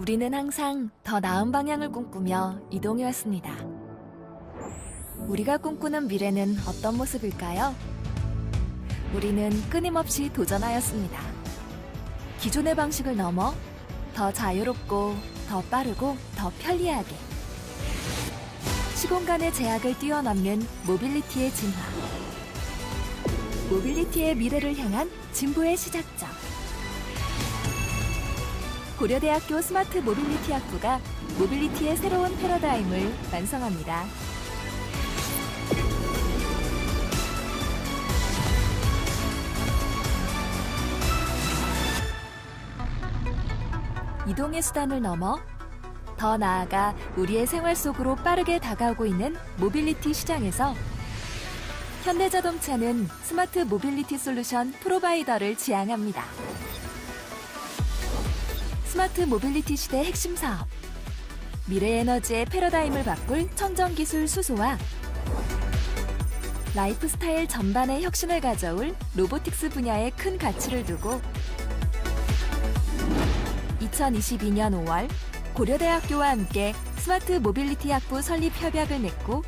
우리는 항상 더 나은 방향을 꿈꾸며 이동해왔습니다. 우리가 꿈꾸는 미래는 어떤 모습일까요? 우리는 끊임없이 도전하였습니다. 기존의 방식을 넘어 더 자유롭고 더 빠르고 더 편리하게 시공간의 제약을 뛰어넘는 모빌리티의 진화. 모빌리티의 미래를 향한 진보의 시작점. 고려대학교 스마트 모빌리티 학부가 모빌리티의 새로운 패러다임을 완성합니다. 이동의 수단을 넘어 더 나아가 우리의 생활 속으로 빠르게 다가오고 있는 모빌리티 시장에서 현대자동차는 스마트 모빌리티 솔루션 프로바이더를 지향합니다. 스마트 모빌리티 시대 핵심 사업, 미래 에너지의 패러다임을 바꿀 청정기술 수소와 라이프스타일 전반의 혁신을 가져올 로보틱스 분야에 큰 가치를 두고 2022년 5월 고려대학교와 함께 스마트 모빌리티 학부 설립 협약을 맺고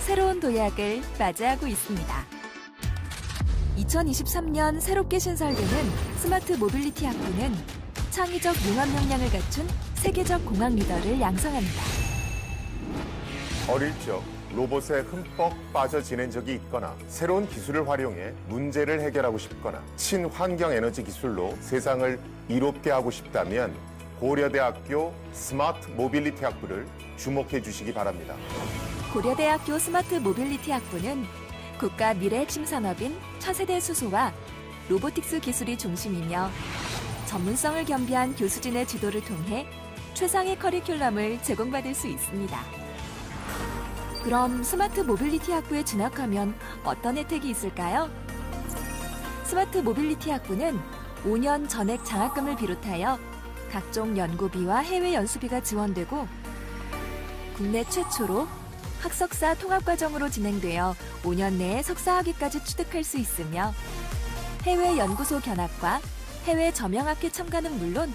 새로운 도약을 맞이하고 있습니다. 2023년 새롭게 신설되는 스마트 모빌리티 학부는 창의적 융합 역량을 갖춘 세계적 공학 리더를 양성합니다. 어릴 적 로봇에 흠뻑 빠져 지낸 적이 있거나 새로운 기술을 활용해 문제를 해결하고 싶거나 친환경 에너지 기술로 세상을 이롭게 하고 싶다면 고려대학교 스마트 모빌리티 학부를 주목해 주시기 바랍니다. 고려대학교 스마트 모빌리티 학부는 국가 미래 핵심 산업인 차세대 수소와 로보틱스 기술이 중심이며 전문성을 겸비한 교수진의 지도를 통해 최상의 커리큘럼을 제공받을 수 있습니다. 그럼 스마트 모빌리티 학부에 진학하면 어떤 혜택이 있을까요? 스마트 모빌리티 학부는 5년 전액 장학금을 비롯하여 각종 연구비와 해외 연수비가 지원되고 국내 최초로 학석사 통합과정으로 진행되어 5년 내에 석사학위까지 취득할 수 있으며 해외 연구소 견학과 해외 점영학회 참가는 물론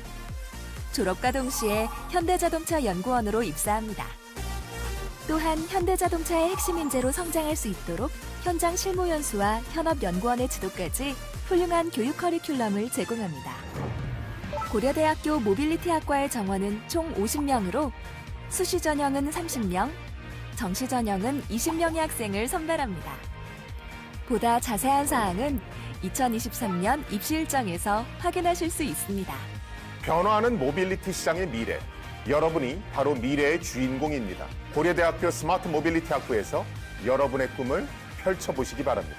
졸업과 동시에 현대자동차 연구원으로 입사합니다. 또한 현대자동차의 핵심 인재로 성장할 수 있도록 현장 실무 연수와 현업연구원의 지도까지 훌륭한 교육 커리큘럼을 제공합니다. 고려대학교 모빌리티 학과의 정원은 총 50명으로 수시 전형은 30명, 정시 전형은 20명의 학생을 선발합니다. 보다 자세한 사항은 2023년 입시 일정에서 확인하실 수 있습니다. 변화하는 모빌리티 시장의 미래, 여러분이 바로 미래의 주인공입니다. 고려대학교 스마트 모빌리티 학부에서 여러분의 꿈을 펼쳐보시기 바랍니다.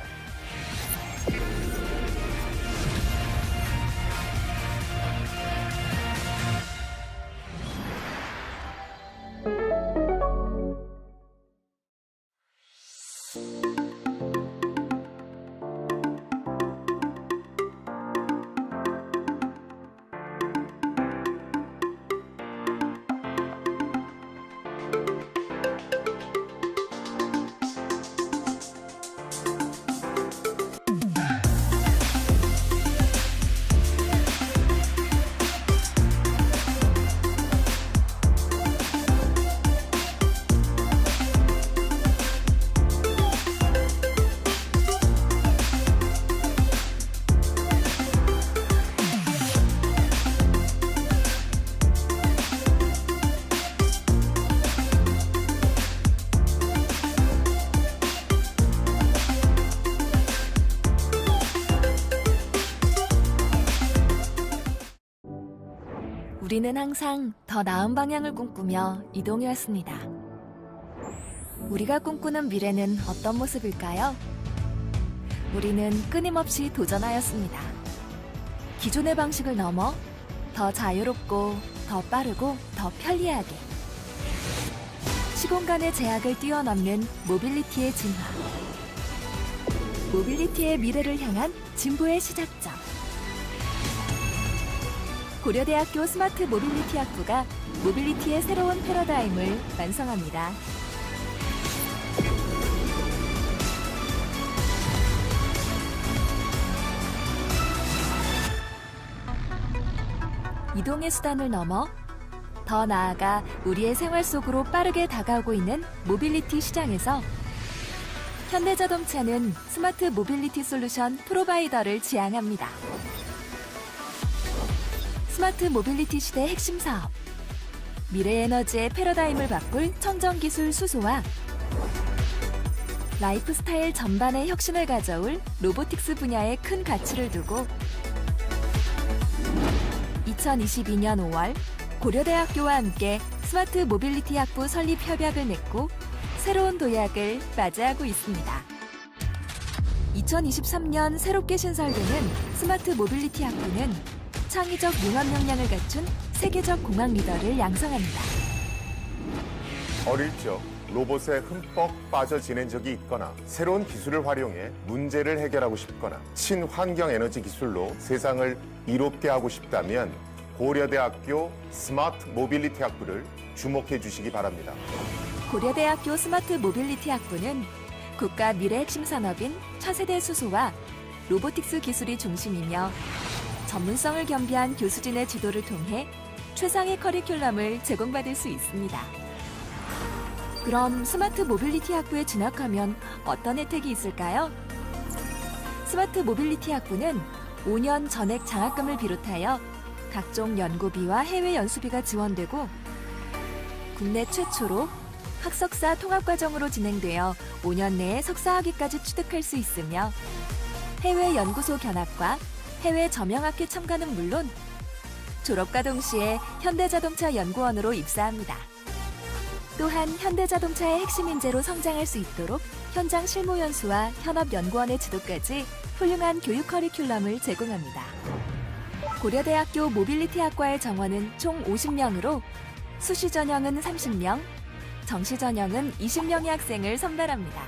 우리는 항상 더 나은 방향을 꿈꾸며 이동해왔습니다. 우리가 꿈꾸는 미래는 어떤 모습일까요? 우리는 끊임없이 도전하였습니다. 기존의 방식을 넘어 더 자유롭고 더 빠르고 더 편리하게 시공간의 제약을 뛰어넘는 모빌리티의 진화. 모빌리티의 미래를 향한 진보의 시작점. 고려대학교 스마트 모빌리티 학부가 모빌리티의 새로운 패러다임을 완성합니다. 이동의 수단을 넘어 더 나아가 우리의 생활 속으로 빠르게 다가오고 있는 모빌리티 시장에서 현대자동차는 스마트 모빌리티 솔루션 프로바이더를 지향합니다. 스마트 모빌리티 시대 핵심 사업, 미래 에너지의 패러다임을 바꿀 청정기술 수소와 라이프 스타일 전반의 혁신을 가져올 로보틱스 분야에 큰 가치를 두고 2022년 5월 고려대학교와 함께 스마트 모빌리티 학부 설립 협약을 맺고 새로운 도약을 맞이하고 있습니다. 2023년 새롭게 신설되는 스마트 모빌리티 학부는 창의적 융합 역량을 갖춘 세계적 공학 리더를 양성합니다. 어릴 적 로봇에 흠뻑 빠져 지낸 적이 있거나 새로운 기술을 활용해 문제를 해결하고 싶거나 친환경 에너지 기술로 세상을 이롭게 하고 싶다면 고려대학교 스마트 모빌리티 학부를 주목해 주시기 바랍니다. 고려대학교 스마트 모빌리티 학부는 국가 미래 핵심 산업인 차세대 수소와 로보틱스 기술이 중심이며 전문성을 겸비한 교수진의 지도를 통해 최상의 커리큘럼을 제공받을 수 있습니다. 그럼 스마트 모빌리티 학부에 진학하면 어떤 혜택이 있을까요? 스마트 모빌리티 학부는 5년 전액 장학금을 비롯하여 각종 연구비와 해외 연수비가 지원되고 국내 최초로 학석사 통합과정으로 진행되어 5년 내에 석사학위까지 취득할 수 있으며 해외 연구소 견학과 해외 점영학회 참가는 물론 졸업과 동시에 현대자동차 연구원으로 입사합니다. 또한 현대자동차의 핵심 인재로 성장할 수 있도록 현장 실무 연수와 현업연구원의 지도까지 훌륭한 교육 커리큘럼을 제공합니다. 고려대학교 모빌리티 학과의 정원은 총 50명으로 수시 전형은 30명, 정시 전형은 20명의 학생을 선발합니다.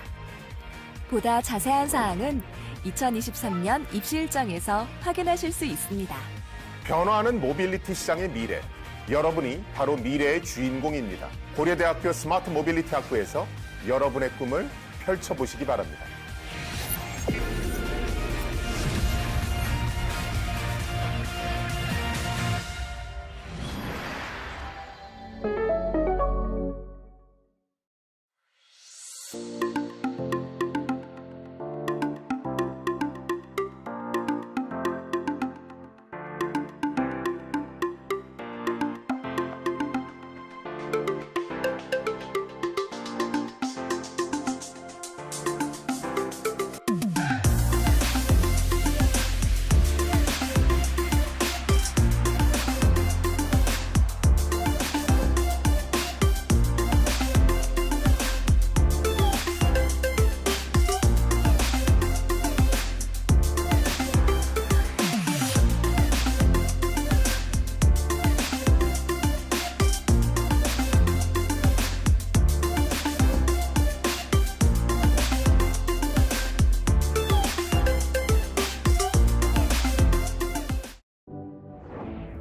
보다 자세한 사항은 2023년 입시 일정에서 확인하실 수 있습니다. 변화하는 모빌리티 시장의 미래, 여러분이 바로 미래의 주인공입니다. 고려대학교 스마트 모빌리티 학부에서 여러분의 꿈을 펼쳐보시기 바랍니다.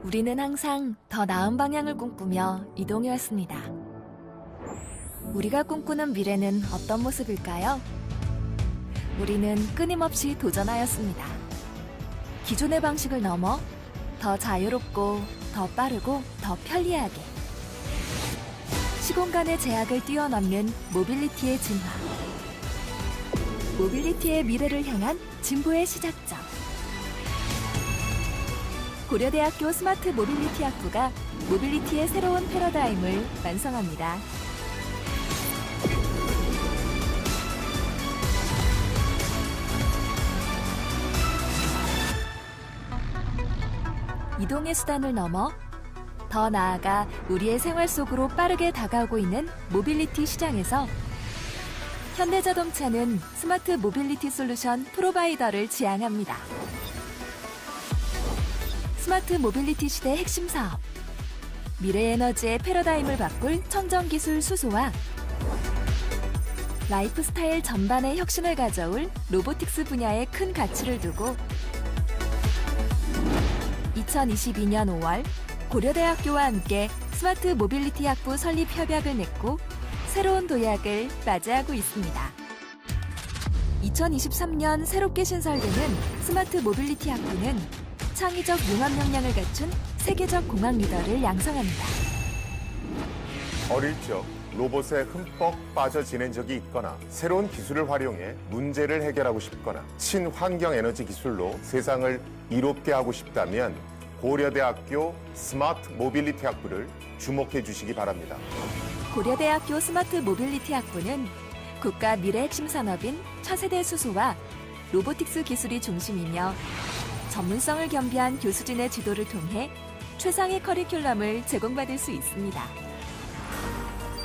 우리는 항상 더 나은 방향을 꿈꾸며 이동해왔습니다. 우리가 꿈꾸는 미래는 어떤 모습일까요? 우리는 끊임없이 도전하였습니다. 기존의 방식을 넘어 더 자유롭고 더 빠르고 더 편리하게 시공간의 제약을 뛰어넘는 모빌리티의 진화, 모빌리티의 미래를 향한 진보의 시작점. 고려대학교 스마트 모빌리티 학부가 모빌리티의 새로운 패러다임을 완성합니다. 이동의 수단을 넘어 더 나아가 우리의 생활 속으로 빠르게 다가오고 있는 모빌리티 시장에서 현대자동차는 스마트 모빌리티 솔루션 프로바이더를 지향합니다. 스마트 모빌리티 시대 핵심 사업, 미래 에너지의 패러다임을 바꿀 청정기술 수소와 라이프 스타일 전반의 혁신을 가져올 로보틱스 분야에 큰 가치를 두고 2022년 5월 고려대학교와 함께 스마트 모빌리티 학부 설립 협약을 맺고 새로운 도약을 맞이하고 있습니다. 2023년 새롭게 신설되는 스마트 모빌리티 학부는 창의적 융합 역량을 갖춘 세계적 공학 리더를 양성합니다. 어릴 적 로봇에 흠뻑 빠져 지낸 적이 있거나 새로운 기술을 활용해 문제를 해결하고 싶거나 친환경 에너지 기술로 세상을 이롭게 하고 싶다면 고려대학교 스마트 모빌리티 학부를 주목해 주시기 바랍니다. 고려대학교 스마트 모빌리티 학부는 국가 미래 핵심 산업인 차세대 수소와 로보틱스 기술이 중심이며 전문성을 겸비한 교수진의 지도를 통해 최상의 커리큘럼을 제공받을 수 있습니다.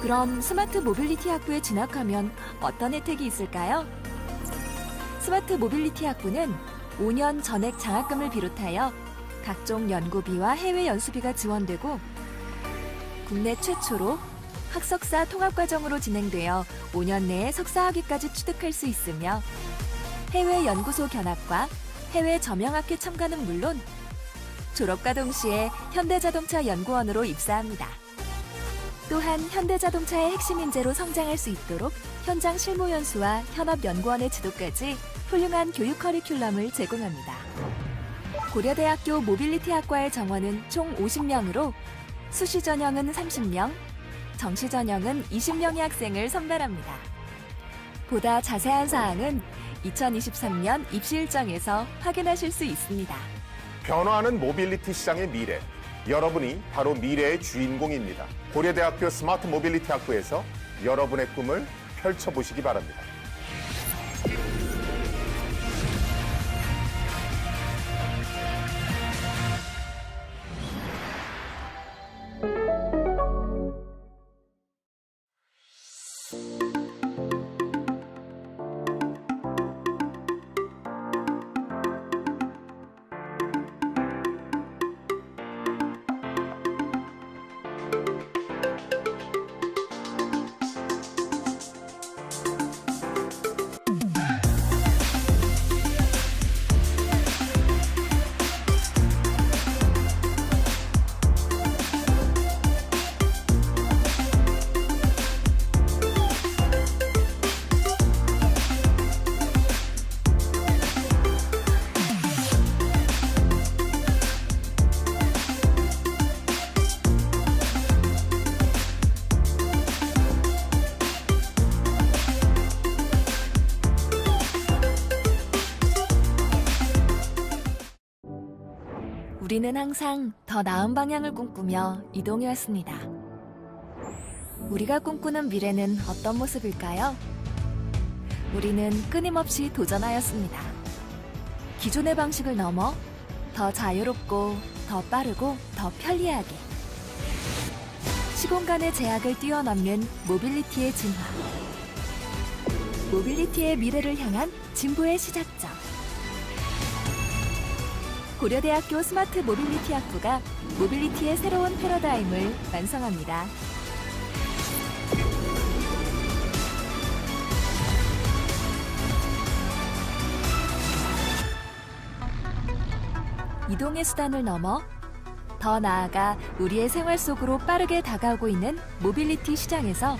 그럼 스마트 모빌리티 학부에 진학하면 어떤 혜택이 있을까요? 스마트 모빌리티 학부는 5년 전액 장학금을 비롯하여 각종 연구비와 해외 연수비가 지원되고 국내 최초로 학석사 통합과정으로 진행되어 5년 내에 석사학위까지 취득할 수 있으며 해외 연구소 견학과 해외 점영학회 참가는 물론 졸업과 동시에 현대자동차 연구원으로 입사합니다. 또한 현대자동차의 핵심 인재로 성장할 수 있도록 현장 실무 연수와 현업연구원의 지도까지 훌륭한 교육 커리큘럼을 제공합니다. 고려대학교 모빌리티 학과의 정원은 총 50명으로 수시 전형은 30명, 정시 전형은 20명의 학생을 선발합니다. 보다 자세한 사항은 2023년 입시 일정에서 확인하실 수 있습니다. 변화하는 모빌리티 시장의 미래, 여러분이 바로 미래의 주인공입니다. 고려대학교 스마트 모빌리티 학부에서 여러분의 꿈을 펼쳐보시기 바랍니다. 우리는 항상 더 나은 방향을 꿈꾸며 이동해왔습니다. 우리가 꿈꾸는 미래는 어떤 모습일까요? 우리는 끊임없이 도전하였습니다. 기존의 방식을 넘어 더 자유롭고, 더 빠르고, 더 편리하게. 시공간의 제약을 뛰어넘는 모빌리티의 진화. 모빌리티의 미래를 향한 진보의 시작점. 고려대학교 스마트 모빌리티 학부가 모빌리티의 새로운 패러다임을 완성합니다. 이동의 수단을 넘어 더 나아가 우리의 생활 속으로 빠르게 다가오고 있는 모빌리티 시장에서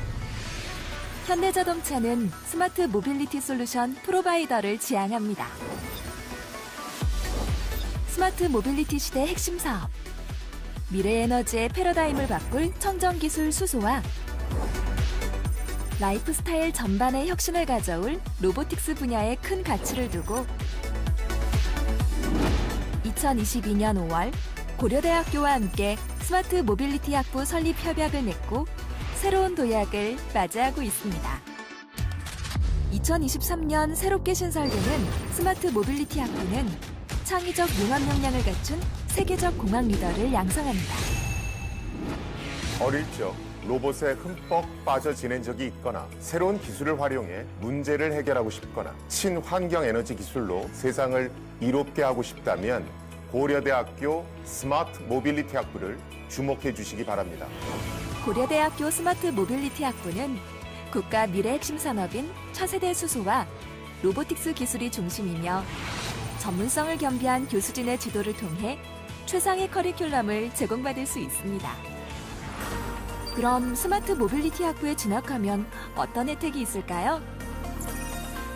현대자동차는 스마트 모빌리티 솔루션 프로바이더를 지향합니다. 스마트 모빌리티 시대 핵심 사업, 미래 에너지의 패러다임을 바꿀 청정기술 수소와 라이프 스타일 전반의 혁신을 가져올 로보틱스 분야에 큰 가치를 두고 2022년 5월 고려대학교와 함께 스마트 모빌리티 학부 설립 협약을 맺고 새로운 도약을 맞이하고 있습니다. 2023년 새롭게 신설되는 스마트 모빌리티 학부는 창의적 융합 역량을 갖춘 세계적 공학 리더를 양성합니다. 어릴 적 로봇에 흠뻑 빠져 지낸 적이 있거나 새로운 기술을 활용해 문제를 해결하고 싶거나 친환경 에너지 기술로 세상을 이롭게 하고 싶다면 고려대학교 스마트 모빌리티 학부를 주목해 주시기 바랍니다. 고려대학교 스마트 모빌리티 학부는 국가 미래 핵심 산업인 차세대 수소와 로보틱스 기술이 중심이며 전문성을 겸비한 교수진의 지도를 통해 최상의 커리큘럼을 제공받을 수 있습니다. 그럼 스마트 모빌리티 학부에 진학하면 어떤 혜택이 있을까요?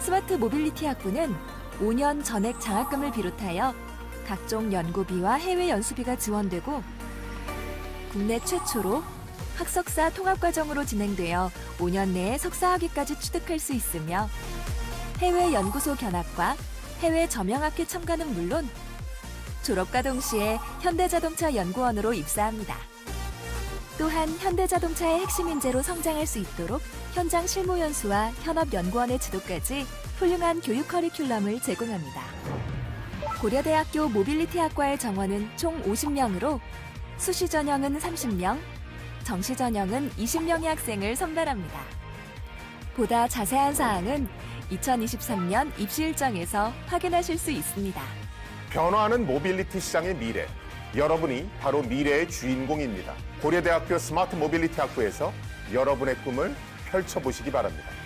스마트 모빌리티 학부는 5년 전액 장학금을 비롯하여 각종 연구비와 해외 연수비가 지원되고 국내 최초로 학석사 통합과정으로 진행되어 5년 내에 석사학위까지 취득할 수 있으며 해외 연구소 견학과 해외 점영학회 첨가는 물론 졸업과 동시에 현대자동차 연구원으로 입사합니다. 또한 현대자동차의 핵심 인재로 성장할 수 있도록 현장 실무 연수와 현업연구원의 지도까지 훌륭한 교육 커리큘럼을 제공합니다. 고려대학교 모빌리티학과의 정원은 총 50명으로 수시 전형은 30명, 정시 전형은 20명의 학생을 선발합니다. 보다 자세한 사항은 2023년 입시 일정에서 확인하실 수 있습니다. 변화하는 모빌리티 시장의 미래. 여러분이 바로 미래의 주인공입니다. 고려대학교 스마트 모빌리티 학부에서 여러분의 꿈을 펼쳐보시기 바랍니다.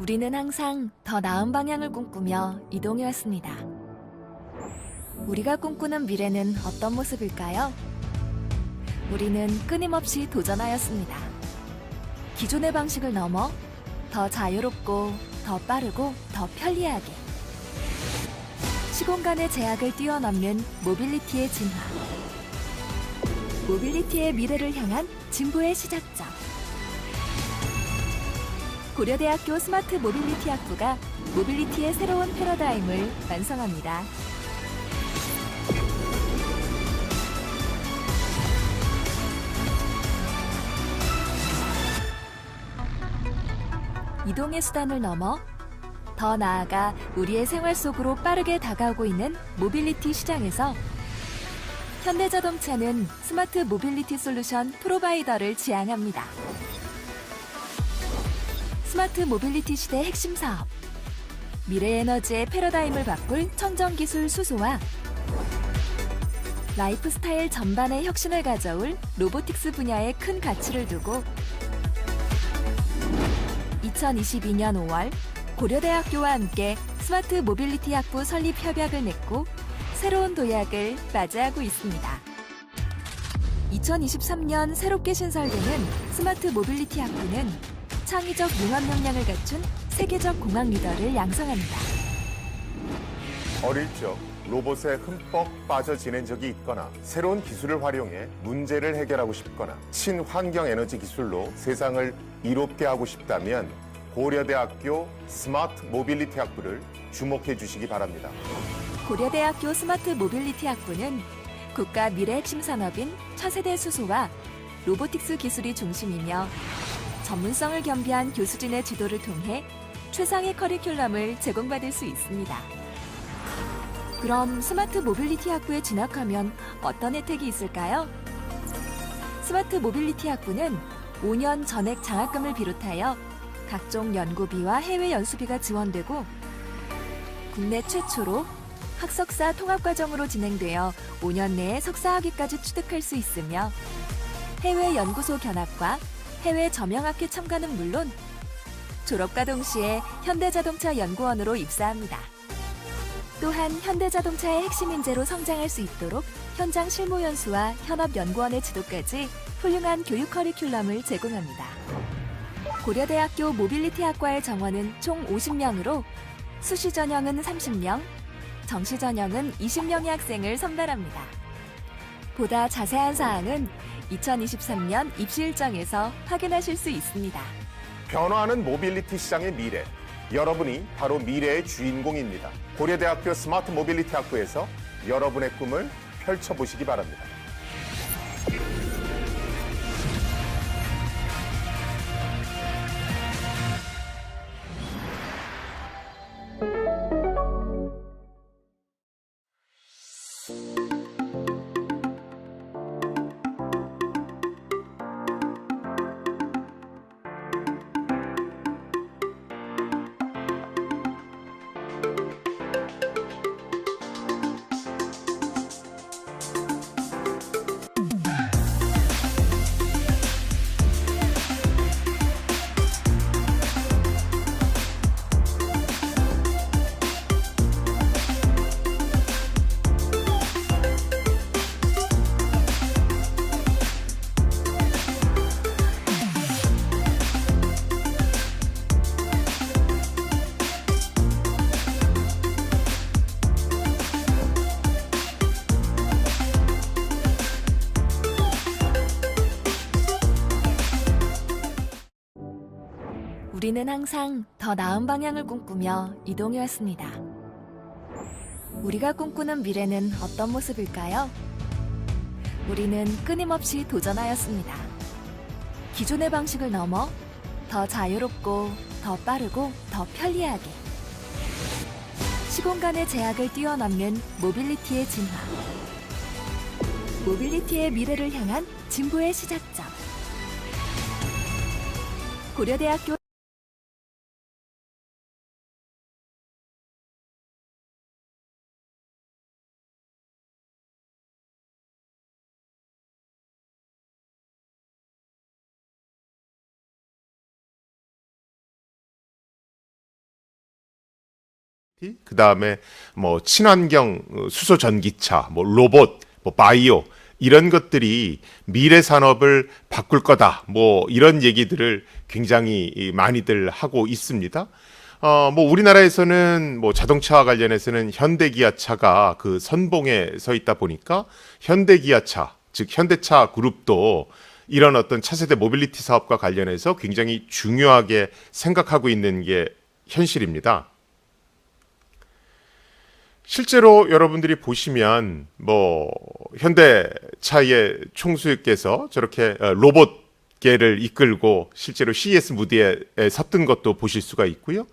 우리는 항상 더 나은 방향을 꿈꾸며 이동해왔습니다. 우리가 꿈꾸는 미래는 어떤 모습일까요? 우리는 끊임없이 도전하였습니다. 기존의 방식을 넘어 더 자유롭고, 더 빠르고, 더 편리하게. 시공간의 제약을 뛰어넘는 모빌리티의 진화. 모빌리티의 미래를 향한 진보의 시작점. 고려대학교 스마트 모빌리티 학부가 모빌리티의 새로운 패러다임을 완성합니다. 이동의 수단을 넘어 더 나아가 우리의 생활 속으로 빠르게 다가오고 있는 모빌리티 시장에서 현대자동차는 스마트 모빌리티 솔루션 프로바이더를 지향합니다. 스마트 모빌리티 시대 핵심 사업, 미래 에너지의 패러다임을 바꿀 청정기술 수소와 라이프스타일 전반의 혁신을 가져올 로보틱스 분야에 큰 가치를 두고 2022년 5월 고려대학교와 함께 스마트 모빌리티 학부 설립 협약을 맺고 새로운 도약을 맞이하고 있습니다. 2023년 새롭게 신설되는 스마트 모빌리티 학부는 창의적 융합 역량을 갖춘 세계적 공학 리더를 양성합니다. 어릴 적 로봇에 흠뻑 빠져 지낸 적이 있거나 새로운 기술을 활용해 문제를 해결하고 싶거나 친환경 에너지 기술로 세상을 이롭게 하고 싶다면 고려대학교 스마트 모빌리티 학부를 주목해 주시기 바랍니다. 고려대학교 스마트 모빌리티 학부는 국가 미래 핵심 산업인 차세대 수소와 로보틱스 기술이 중심이며 전문성을 겸비한 교수진의 지도를 통해 최상의 커리큘럼을 제공받을 수 있습니다. 그럼 스마트 모빌리티 학부에 진학하면 어떤 혜택이 있을까요? 스마트 모빌리티 학부는 5년 전액 장학금을 비롯하여 각종 연구비와 해외 연수비가 지원되고 국내 최초로 학석사 통합과정으로 진행되어 5년 내에 석사학위까지 취득할 수 있으며 해외 연구소 견학과 해외 점영학회 첨가는 물론 졸업과 동시에 현대자동차 연구원으로 입사합니다. 또한 현대자동차의 핵심 인재로 성장할 수 있도록 현장 실무 연수와 현업연구원의 지도까지 훌륭한 교육 커리큘럼을 제공합니다. 고려대학교 모빌리티 학과의 정원은 총 50명으로 수시 전형은 30명, 정시 전형은 20명의 학생을 선발합니다. 보다 자세한 사항은 2023년 입시 일정에서 확인하실 수 있습니다. 변화하는 모빌리티 시장의 미래. 여러분이 바로 미래의 주인공입니다. 고려대학교 스마트 모빌리티 학부에서 여러분의 꿈을 펼쳐보시기 바랍니다. 우리는 항상 더 나은 방향을 꿈꾸며 이동해왔습니다. 우리가 꿈꾸는 미래는 어떤 모습일까요? 우리는 끊임없이 도전하였습니다. 기존의 방식을 넘어 더 자유롭고 더 빠르고 더 편리하게 시공간의 제약을 뛰어넘는 모빌리티의 진화. 모빌리티의 미래를 향한 진보의 시작점. 고려대학교 그 다음에 뭐 친환경 수소 전기차, 뭐 로봇, 뭐 바이오 이런 것들이 미래 산업을 바꿀 거다. 뭐 이런 얘기들을 굉장히 많이들 하고 있습니다. 뭐 우리나라에서는 뭐 자동차와 관련해서는 현대기아차가 그 선봉에 서 있다 보니까 현대기아차, 즉 현대차 그룹도 이런 어떤 차세대 모빌리티 사업과 관련해서 굉장히 중요하게 생각하고 있는 게 현실입니다. 실제로 여러분들이 보시면 뭐 현대차의 총수께서 저렇게 로봇계를 이끌고 실제로 CES 무대에 섰던 것도 보실 수가 있고요.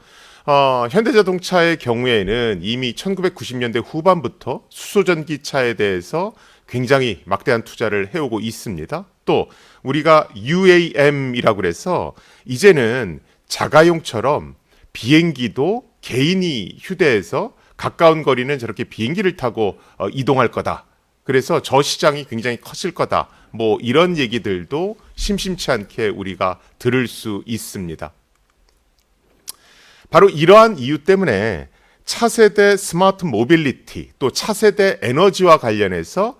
현대자동차의 경우에는 이미 1990년대 후반부터 수소전기차에 대해서 굉장히 막대한 투자를 해오고 있습니다. 또 우리가 UAM이라고 그래서 이제는 자가용처럼 비행기도 개인이 휴대해서 가까운 거리는 저렇게 비행기를 타고 이동할 거다. 그래서 저 시장이 굉장히 커질 거다. 뭐 이런 얘기들도 심심치 않게 우리가 들을 수 있습니다. 바로 이러한 이유 때문에 차세대 스마트 모빌리티 또 차세대 에너지와 관련해서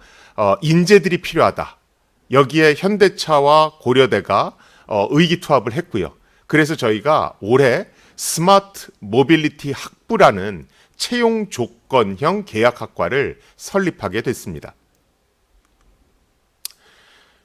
인재들이 필요하다. 여기에 현대차와 고려대가 의기투합을 했고요. 그래서 저희가 올해 스마트 모빌리티 학부라는 채용 조건형 계약학과를 설립하게 됐습니다.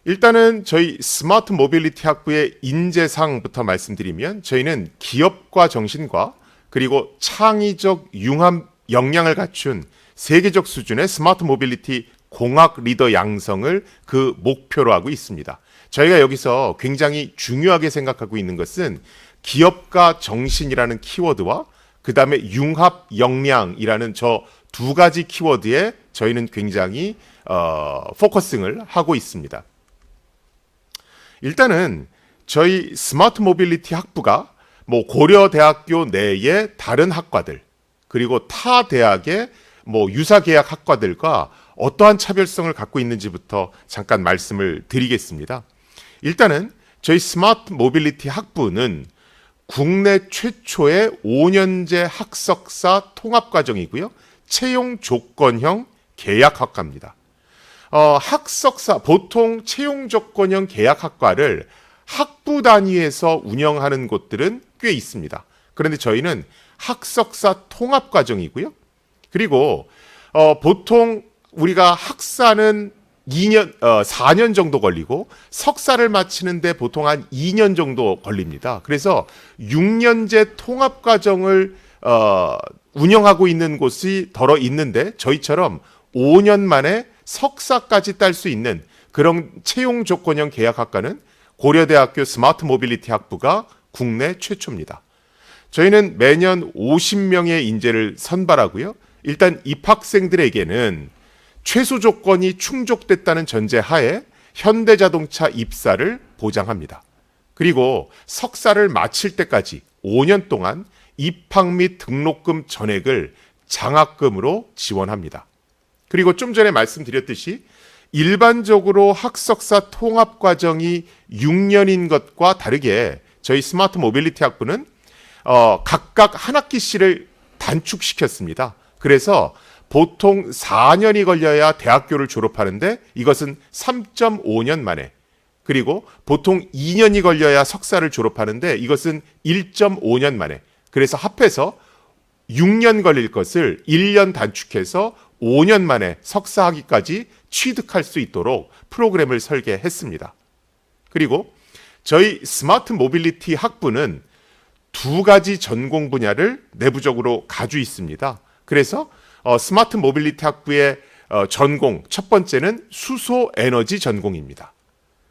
일단은 저희 스마트 모빌리티 학부의 인재상부터 말씀드리면 저희는 기업과 정신과 그리고 창의적 융합 역량을 갖춘 세계적 수준의 스마트 모빌리티 공학 리더 양성을 그 목표로 하고 있습니다. 저희가 여기서 굉장히 중요하게 생각하고 있는 것은 기업가 정신이라는 키워드와 그 다음에 융합 역량이라는 저 두 가지 키워드에 저희는 굉장히 포커싱을 하고 있습니다. 일단은 저희 스마트 모빌리티 학부가 뭐 고려대학교 내의 다른 학과들 그리고 타 대학의 뭐 유사 계약 학과들과 어떠한 차별성을 갖고 있는지부터 잠깐 말씀을 드리겠습니다. 일단은 저희 스마트 모빌리티 학부는 국내 최초의 5년제 학석사 통합과정이고요. 채용 조건형 계약학과입니다. 학석사, 보통 채용 조건형 계약학과를 학부 단위에서 운영하는 곳들은 꽤 있습니다. 그런데 저희는 학석사 통합과정이고요. 그리고 보통 우리가 학사는 4년 정도 걸리고 석사를 마치는데 보통 한 2년 정도 걸립니다. 그래서 6년제 통합과정을 운영하고 있는 곳이 더러 있는데 저희처럼 5년 만에 석사까지 딸 수 있는 그런 채용 조건형 계약 학과는 고려대학교 스마트 모빌리티 학부가 국내 최초입니다. 저희는 매년 50명의 인재를 선발하고요. 일단 입학생들에게는 최소 조건이 충족됐다는 전제하에 현대자동차 입사를 보장합니다. 그리고 석사를 마칠 때까지 5년 동안 입학 및 등록금 전액을 장학금으로 지원합니다. 그리고 좀 전에 말씀드렸듯이 일반적으로 학석사 통합 과정이 6년인 것과 다르게 저희 스마트 모빌리티 학부는 각각 한 학기씩을 단축시켰습니다. 그래서 보통 4년이 걸려야 대학교를 졸업하는데 이것은 3.5년 만에, 그리고 보통 2년이 걸려야 석사를 졸업하는데 이것은 1.5년 만에, 그래서 합해서 6년 걸릴 것을 1년 단축해서 5년 만에 석사학위까지 취득할 수 있도록 프로그램을 설계했습니다. 그리고 저희 스마트 모빌리티 학부는 2가지 전공 분야를 내부적으로 가지고 있습니다. 그래서 스마트 모빌리티 학부의 전공 첫 번째는 수소 에너지 전공입니다.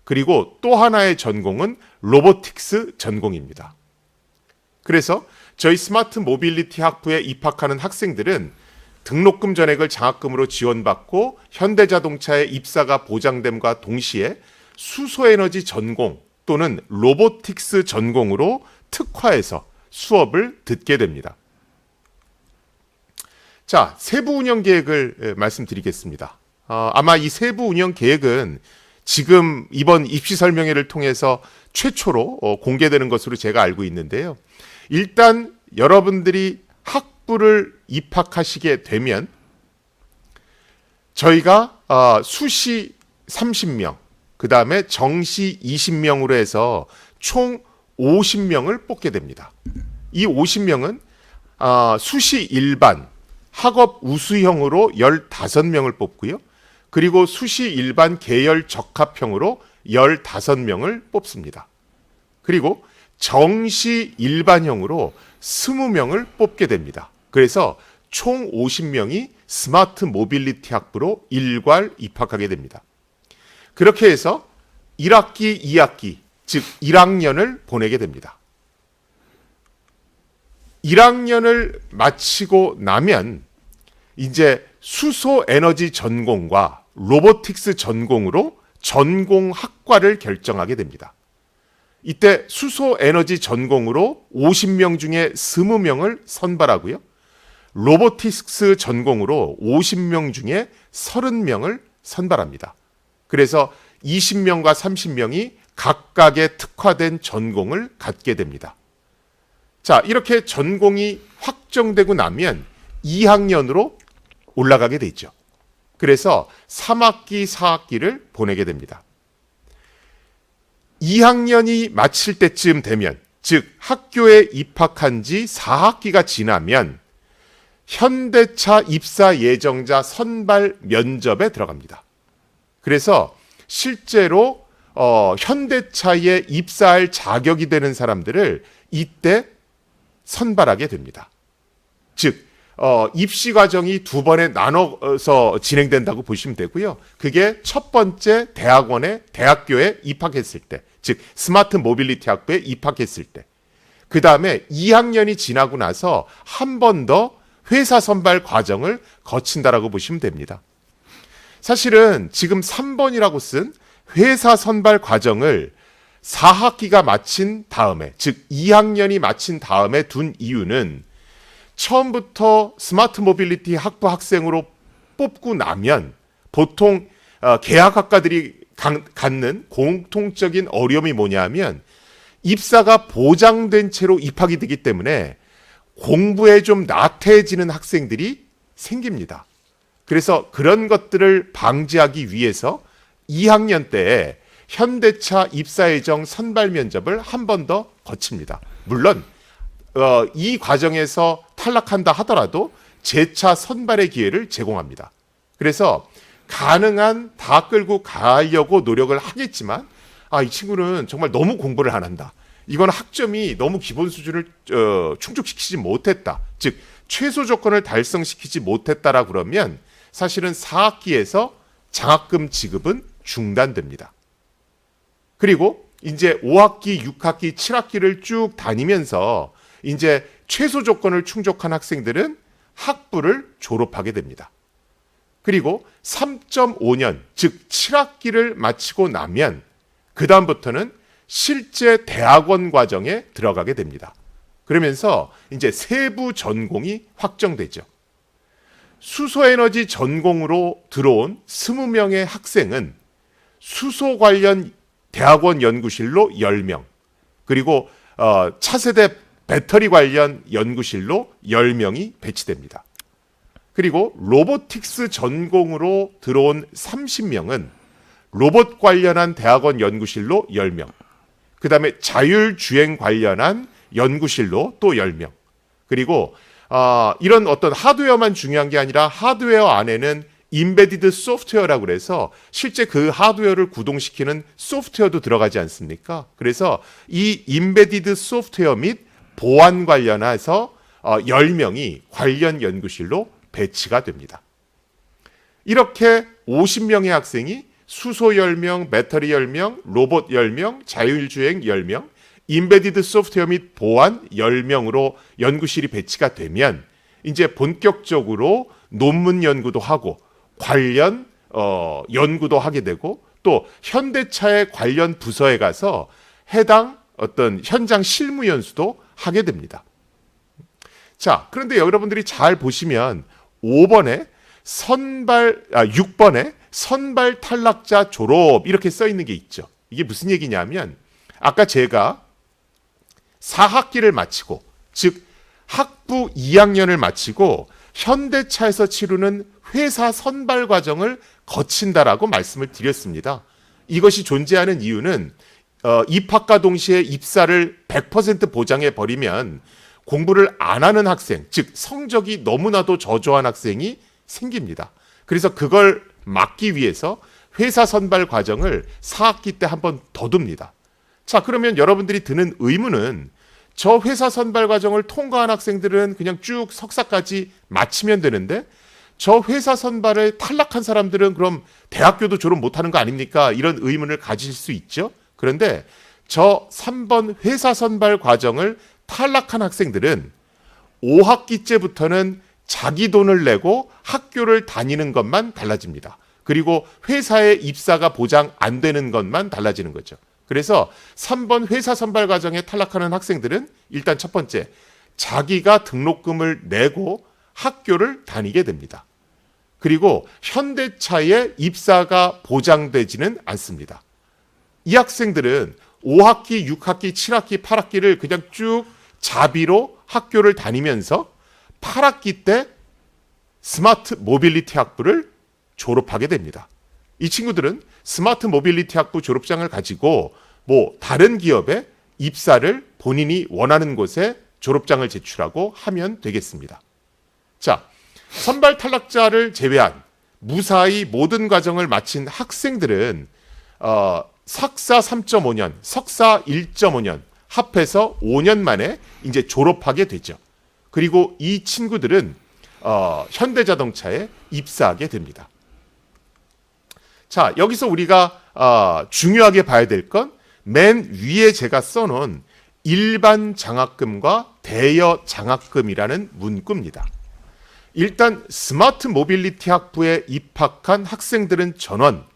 그리고 또 하나의 전공은 로보틱스 전공입니다. 그래서 저희 스마트 모빌리티 학부에 입학하는 학생들은 등록금 전액을 장학금으로 지원받고 현대자동차의 입사가 보장됨과 동시에 수소에너지 전공 또는 로보틱스 전공으로 특화해서 수업을 듣게 됩니다. 자, 세부 운영 계획을 말씀드리겠습니다. 아마 이 세부 운영 계획은 지금 이번 입시 설명회를 통해서 최초로 공개되는 것으로 제가 알고 있는데요. 일단 여러분들이 학부를 입학하시게 되면 저희가 수시 30명, 그 다음에 정시 20명으로 해서 총 50명을 뽑게 됩니다. 이 50명은 수시 일반, 학업 우수형으로 15명을 뽑고요. 그리고 수시 일반 계열 적합형으로 15명을 뽑습니다. 그리고 정시 일반형으로 20명을 뽑게 됩니다. 그래서 총 50명이 스마트 모빌리티 학부로 일괄 입학하게 됩니다. 그렇게 해서 1학기, 2학기, 즉 1학년을 보내게 됩니다. 1학년을 마치고 나면 이제 수소 에너지 전공과 로보틱스 전공으로 전공 학과를 결정하게 됩니다. 이때 수소 에너지 전공으로 50명 중에 20명을 선발하고요. 로보틱스 전공으로 50명 중에 30명을 선발합니다. 그래서 20명과 30명이 각각의 특화된 전공을 갖게 됩니다. 자, 이렇게 전공이 확정되고 나면 2학년으로 올라가게 되죠. 그래서 3학기, 4학기를 보내게 됩니다. 2학년이 마칠 때쯤 되면, 즉 학교에 입학한 지 4학기가 지나면 현대차 입사 예정자 선발 면접에 들어갑니다. 그래서 실제로 현대차에 입사할 자격이 되는 사람들을 이때 선발하게 됩니다. 즉 입시 과정이 2번에 나눠서 진행된다고 보시면 되고요. 그게 첫 번째 대학교에 입학했을 때, 즉 스마트 모빌리티 학부에 입학했을 때, 그 다음에 2학년이 지나고 나서 한 번 더 회사 선발 과정을 거친다라고 보시면 됩니다. 사실은 지금 3번이라고 쓴 회사 선발 과정을 4학기가 마친 다음에, 즉 2학년이 마친 다음에 둔 이유는 처음부터 스마트 모빌리티 학부 학생으로 뽑고 나면 보통 계약학과들이 갖는 공통적인 어려움이 뭐냐면 입사가 보장된 채로 입학이 되기 때문에 공부에 좀 나태해지는 학생들이 생깁니다. 그래서 그런 것들을 방지하기 위해서 2학년 때에 현대차 입사 예정 선발 면접을 한 번 더 거칩니다. 물론 이 과정에서 탈락한다 하더라도 재차 선발의 기회를 제공합니다. 그래서 가능한 다 끌고 가려고 노력을 하겠지만 이 친구는 정말 너무 공부를 안 한다. 이건 학점이 너무 기본 수준을 충족시키지 못했다. 즉 최소 조건을 달성시키지 못했다라 그러면 사실은 4학기에서 장학금 지급은 중단됩니다. 그리고 이제 5학기, 6학기, 7학기를 쭉 다니면서 이제 최소 조건을 충족한 학생들은 학부를 졸업하게 됩니다. 그리고 3.5년, 즉 7학기를 마치고 나면 그 다음부터는 실제 대학원 과정에 들어가게 됩니다. 그러면서 이제 세부 전공이 확정되죠. 수소에너지 전공으로 들어온 20명의 학생은 수소 관련 대학원 연구실로 10명, 그리고 차세대 배터리 관련 연구실로 10명이 배치됩니다. 그리고 로보틱스 전공으로 들어온 30명은 로봇 관련한 대학원 연구실로 10명, 그 다음에 자율주행 관련한 연구실로 또 10명, 그리고 이런 어떤 하드웨어만 중요한 게 아니라 하드웨어 안에는 임베디드 소프트웨어라고 그래서 실제 그 하드웨어를 구동시키는 소프트웨어도 들어가지 않습니까? 그래서 이 임베디드 소프트웨어 및 보안 관련해서 10명이 관련 연구실로 배치가 됩니다. 이렇게 50명의 학생이 수소 10명, 배터리 10명, 로봇 10명, 자율주행 10명, 임베디드 소프트웨어 및 보안 10명으로 연구실이 배치가 되면 이제 본격적으로 논문 연구도 하고 관련 연구도 하게 되고 또 현대차의 관련 부서에 가서 해당 어떤 현장 실무 연수도 하게 됩니다. 자, 그런데 여러분들이 잘 보시면 6번에 선발 탈락자 졸업 이렇게 써 있는 게 있죠. 이게 무슨 얘기냐면 아까 제가 4학기를 마치고 즉 학부 2학년을 마치고 현대차에서 치르는 회사 선발 과정을 거친다라고 말씀을 드렸습니다. 이것이 존재하는 이유는 입학과 동시에 입사를 100% 보장해 버리면 공부를 안 하는 학생, 즉 성적이 너무나도 저조한 학생이 생깁니다. 그래서 그걸 막기 위해서 회사 선발 과정을 4학기 때 한 번 더 둡니다. 자, 그러면 여러분들이 드는 의문은 저 회사 선발 과정을 통과한 학생들은 그냥 쭉 석사까지 마치면 되는데 저 회사 선발에 탈락한 사람들은 그럼 대학교도 졸업 못하는 거 아닙니까? 이런 의문을 가지실 수 있죠. 그런데 저 3번 회사 선발 과정을 탈락한 학생들은 5학기째부터는 자기 돈을 내고 학교를 다니는 것만 달라집니다. 그리고 회사에 입사가 보장 안 되는 것만 달라지는 거죠. 그래서 3번 회사 선발 과정에 탈락하는 학생들은 일단 첫 번째, 자기가 등록금을 내고 학교를 다니게 됩니다. 그리고 현대차에 입사가 보장되지는 않습니다. 이 학생들은 5학기, 6학기, 7학기, 8학기를 그냥 쭉 자비로 학교를 다니면서 8학기 때 스마트 모빌리티 학부를 졸업하게 됩니다. 이 친구들은 스마트 모빌리티 학부 졸업장을 가지고 다른 기업에 입사를 본인이 원하는 곳에 졸업장을 제출하고 하면 되겠습니다. 자, 선발 탈락자를 제외한 무사히 모든 과정을 마친 학생들은 석사 3.5년, 석사 1.5년 합해서 5년 만에 이제 졸업하게 되죠. 그리고 이 친구들은 현대자동차에 입사하게 됩니다. 자, 여기서 우리가 중요하게 봐야 될 건 맨 위에 제가 써놓은 일반 장학금과 대여 장학금이라는 문구입니다. 일단 스마트 모빌리티 학부에 입학한 학생들은 전원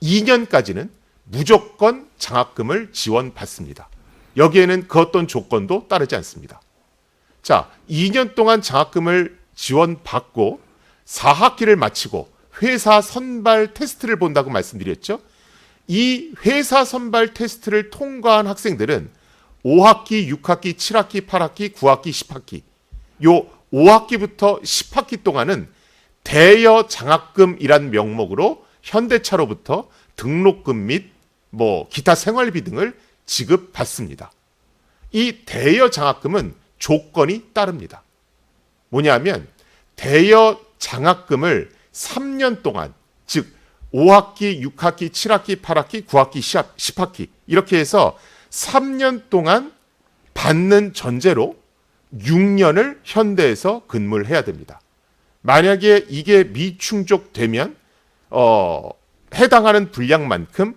2년까지는 무조건 장학금을 지원받습니다. 여기에는 그 어떤 조건도 따르지 않습니다. 자, 2년 동안 장학금을 지원받고 4학기를 마치고 회사 선발 테스트를 본다고 말씀드렸죠. 이 회사 선발 테스트를 통과한 학생들은 5학기, 6학기, 7학기, 8학기, 9학기, 10학기 요 5학기부터 10학기 동안은 대여 장학금이란 명목으로 현대차로부터 등록금 및 기타 생활비 등을 지급받습니다. 이 대여 장학금은 조건이 따릅니다. 뭐냐면 대여 장학금을 3년 동안, 즉 5학기, 6학기, 7학기, 8학기, 9학기, 10학기 이렇게 해서 3년 동안 받는 전제로 6년을 현대에서 근무를 해야 됩니다. 만약에 이게 미충족되면 해당하는 분량만큼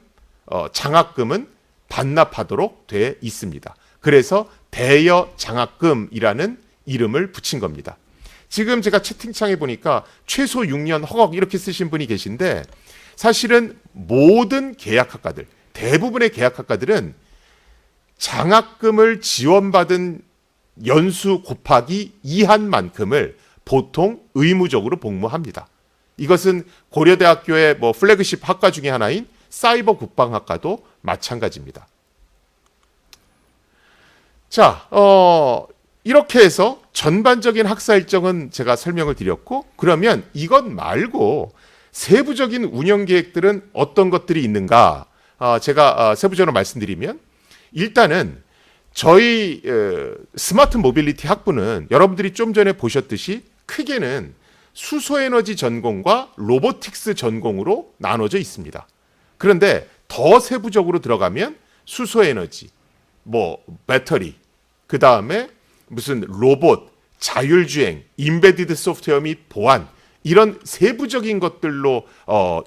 장학금은 반납하도록 돼 있습니다. 그래서 대여 장학금이라는 이름을 붙인 겁니다. 지금 제가 채팅창에 보니까 최소 6년 허걱 이렇게 쓰신 분이 계신데 사실은 모든 계약학과들, 대부분의 계약학과들은 장학금을 지원받은 연수 곱하기 2한만큼을 보통 의무적으로 복무합니다. 이것은 고려대학교의 플래그십 학과 중에 하나인 사이버 국방학과도 마찬가지입니다. 자, 이렇게 해서 전반적인 학사 일정은 제가 설명을 드렸고, 그러면 이것 말고 세부적인 운영 계획들은 어떤 것들이 있는가? 제가 세부적으로 말씀드리면, 일단은 저희 스마트 모빌리티 학부는 여러분들이 좀 전에 보셨듯이 크게는 수소에너지 전공과 로보틱스 전공으로 나눠져 있습니다. 그런데 더 세부적으로 들어가면 수소에너지, 배터리, 그 다음에 무슨 로봇, 자율주행, 임베디드 소프트웨어 및 보안, 이런 세부적인 것들로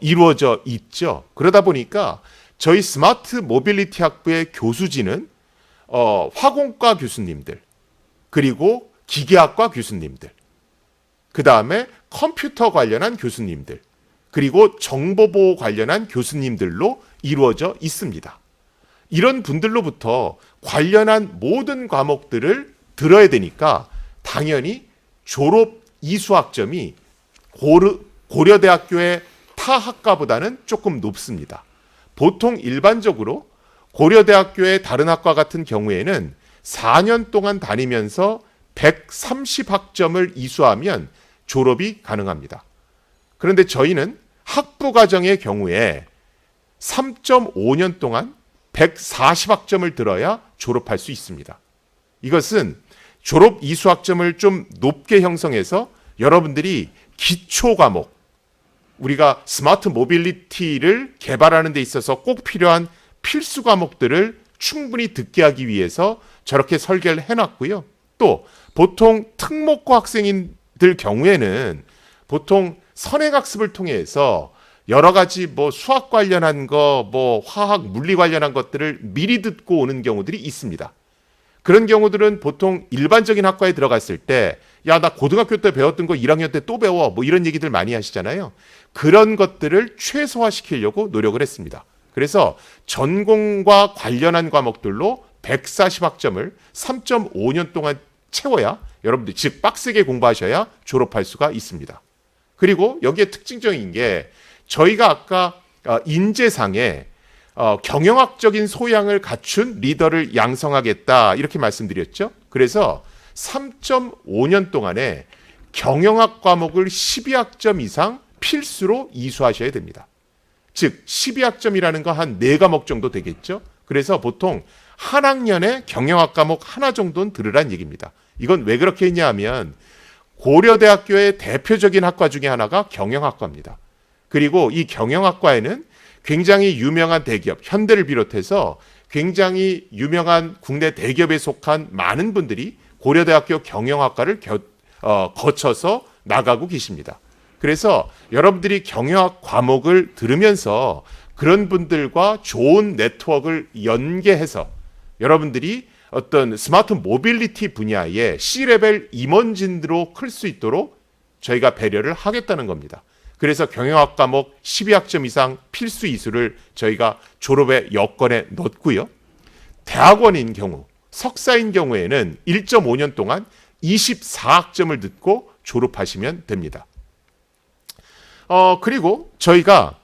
이루어져 있죠. 그러다 보니까 저희 스마트 모빌리티 학부의 교수진은 화공과 교수님들, 그리고 기계학과 교수님들, 그 다음에 컴퓨터 관련한 교수님들, 그리고 정보보호 관련한 교수님들로 이루어져 있습니다. 이런 분들로부터 관련한 모든 과목들을 들어야 되니까 당연히 졸업 이수학점이 고려대학교의 타 학과보다는 조금 높습니다. 보통 일반적으로 고려대학교의 다른 학과 같은 경우에는 4년 동안 다니면서 130학점을 이수하면 졸업이 가능합니다. 그런데 저희는 학부 과정의 경우에 3.5년 동안 140학점을 들어야 졸업할 수 있습니다. 이것은 졸업 이수학점을 좀 높게 형성해서 여러분들이 기초 과목, 우리가 스마트 모빌리티를 개발하는 데 있어서 꼭 필요한 필수 과목들을 충분히 듣게 하기 위해서 저렇게 설계를 해놨고요. 또 보통 특목고 학생인들 경우에는 보통 선행학습을 통해서 여러 가지 수학 관련한 거, 화학, 물리 관련한 것들을 미리 듣고 오는 경우들이 있습니다. 그런 경우들은 보통 일반적인 학과에 들어갔을 때, 야, 나 고등학교 때 배웠던 거 1학년 때 또 배워. 이런 얘기들 많이 하시잖아요. 그런 것들을 최소화시키려고 노력을 했습니다. 그래서 전공과 관련한 과목들로 140학점을 3.5년 동안 채워야 여러분들, 즉 빡세게 공부하셔야 졸업할 수가 있습니다. 그리고 여기에 특징적인 게 저희가 아까 인재상에 경영학적인 소양을 갖춘 리더를 양성하겠다 이렇게 말씀드렸죠. 그래서 3.5년 동안에 경영학 과목을 12학점 이상 필수로 이수하셔야 됩니다. 즉 12학점이라는 거 한 4과목 정도 되겠죠. 그래서 보통 한 학년에 경영학 과목 하나 정도는 들으란 얘기입니다. 이건 왜 그렇게 했냐 하면 고려대학교의 대표적인 학과 중에 하나가 경영학과입니다. 그리고 이 경영학과에는 굉장히 유명한 대기업, 현대를 비롯해서 굉장히 유명한 국내 대기업에 속한 많은 분들이 고려대학교 경영학과를 거쳐서 나가고 계십니다. 그래서 여러분들이 경영학 과목을 들으면서 그런 분들과 좋은 네트워크를 연계해서 여러분들이 어떤 스마트 모빌리티 분야의 C레벨 임원진으로 클 수 있도록 저희가 배려를 하겠다는 겁니다. 그래서 경영학 과목 12학점 이상 필수 이수를 저희가 졸업의 여건에 넣었고요. 대학원인 경우, 석사인 경우에는 1.5년 동안 24학점을 듣고 졸업하시면 됩니다. 그리고 저희가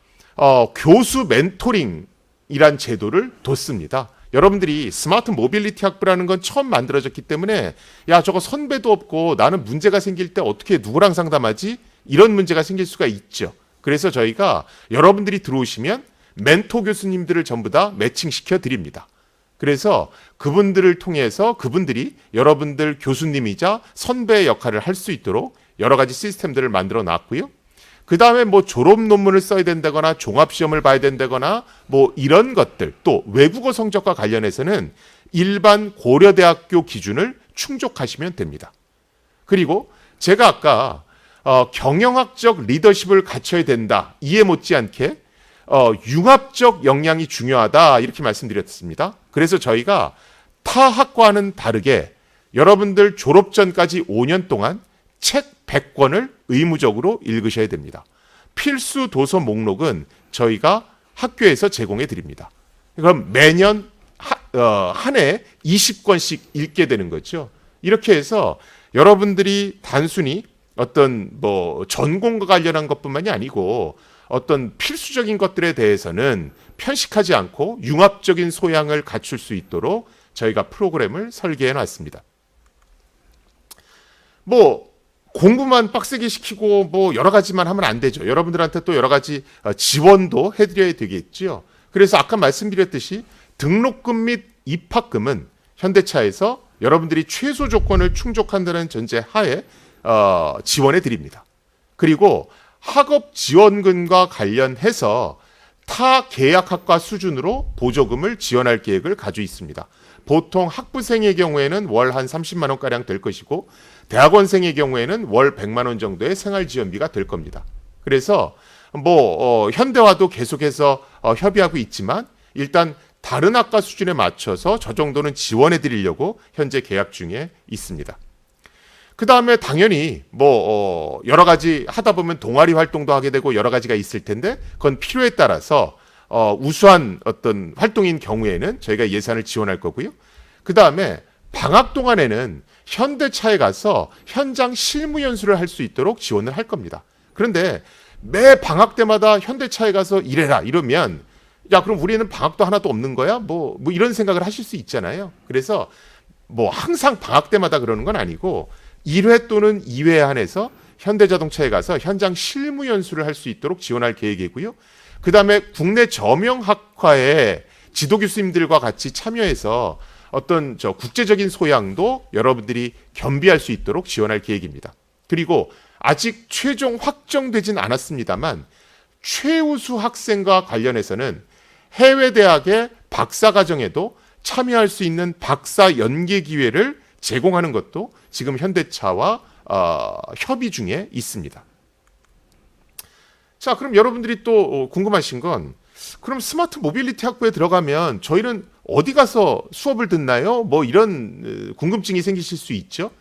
교수 멘토링이란 제도를 뒀습니다. 여러분들이 스마트 모빌리티 학부라는 건 처음 만들어졌기 때문에 야, 저거 선배도 없고 나는 문제가 생길 때 어떻게 누구랑 상담하지? 이런 문제가 생길 수가 있죠. 그래서 저희가 여러분들이 들어오시면 멘토 교수님들을 전부 다 매칭시켜 드립니다. 그래서 그분들을 통해서 그분들이 여러분들 교수님이자 선배의 역할을 할 수 있도록 여러 가지 시스템들을 만들어 놨고요. 그 다음에 졸업 논문을 써야 된다거나 종합시험을 봐야 된다거나 이런 것들, 또 외국어 성적과 관련해서는 일반 고려대학교 기준을 충족하시면 됩니다. 그리고 제가 아까 경영학적 리더십을 갖춰야 된다. 이에 못지않게 융합적 역량이 중요하다. 이렇게 말씀드렸습니다. 그래서 저희가 타 학과와는 다르게 여러분들 졸업 전까지 5년 동안 책 100권을 의무적으로 읽으셔야 됩니다. 필수 도서 목록은 저희가 학교에서 제공해 드립니다. 그럼 매년 한 해 20권씩 읽게 되는 거죠. 이렇게 해서 여러분들이 단순히 어떤 뭐 전공과 관련한 것뿐만이 아니고 어떤 필수적인 것들에 대해서는 편식하지 않고 융합적인 소양을 갖출 수 있도록 저희가 프로그램을 설계해 놨습니다. 뭐 공부만 빡세게 시키고 뭐 여러 가지만 하면 안 되죠. 여러분들한테 또 여러 가지 지원도 해드려야 되겠죠. 그래서 아까 말씀드렸듯이 등록금 및 입학금은 현대차에서 여러분들이 최소 조건을 충족한다는 전제 하에 지원해 드립니다. 그리고 학업 지원금과 관련해서 타 계약학과 수준으로 보조금을 지원할 계획을 가지고 있습니다. 보통 학부생의 경우에는 월 한 30만 원가량 될 것이고 대학원생의 경우에는 월 100만 원 정도의 생활지원비가 될 겁니다. 그래서 현대와도 계속해서 협의하고 있지만 일단 다른 학과 수준에 맞춰서 저 정도는 지원해 드리려고 현재 계약 중에 있습니다. 그 다음에 당연히 여러 가지 하다 보면 동아리 활동도 하게 되고 여러 가지가 있을 텐데 그건 필요에 따라서 우수한 어떤 활동인 경우에는 저희가 예산을 지원할 거고요. 그 다음에 방학 동안에는 현대차에 가서 현장 실무 연수를 할 수 있도록 지원을 할 겁니다. 그런데 매 방학 때마다 현대차에 가서 일해라 이러면 야 그럼 우리는 방학도 하나도 없는 거야? 뭐 이런 생각을 하실 수 있잖아요. 그래서 항상 방학 때마다 그러는 건 아니고 1회 또는 2회에 한해서 현대자동차에 가서 현장 실무 연수를 할 수 있도록 지원할 계획이고요. 그 다음에 국내 저명학과의 지도 교수님들과 같이 참여해서 어떤 국제적인 소양도 여러분들이 겸비할 수 있도록 지원할 계획입니다. 그리고 아직 최종 확정되진 않았습니다만 최우수 학생과 관련해서는 해외 대학의 박사과정에도 참여할 수 있는 박사 연계 기회를 제공하는 것도 지금 현대차와 협의 중에 있습니다. 자, 그럼 여러분들이 또 궁금하신 건 그럼 스마트 모빌리티 학부에 들어가면 저희는 어디 가서 수업을 듣나요? 이런 궁금증이 생기실 수 있죠.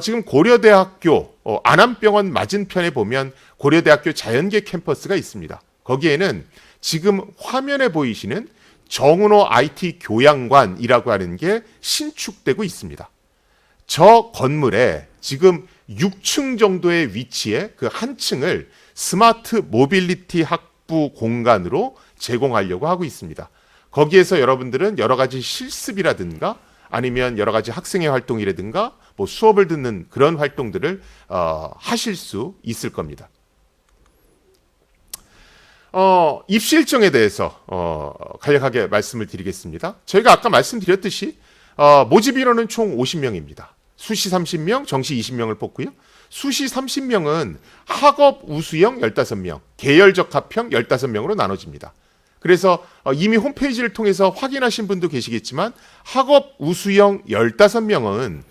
지금 고려대학교 안암병원 맞은편에 보면 고려대학교 자연계 캠퍼스가 있습니다. 거기에는 지금 화면에 보이시는 정은호 IT 교양관이라고 하는 게 신축되고 있습니다. 저 건물에 지금 6층 정도의 위치에 그 한 층을 스마트 모빌리티 학부 공간으로 제공하려고 하고 있습니다. 거기에서 여러분들은 여러 가지 실습이라든가 아니면 여러 가지 학생의 활동이라든가 수업을 듣는 그런 활동들을 하실 수 있을 겁니다. 입시 일정에 대해서 간략하게 말씀을 드리겠습니다. 저희가 아까 말씀드렸듯이 모집 인원은 총 50명입니다. 수시 30명, 정시 20명을 뽑고요. 수시 30명은 학업 우수형 15명, 계열적 합형 15명으로 나눠집니다. 그래서 이미 홈페이지를 통해서 확인하신 분도 계시겠지만 학업 우수형 15명은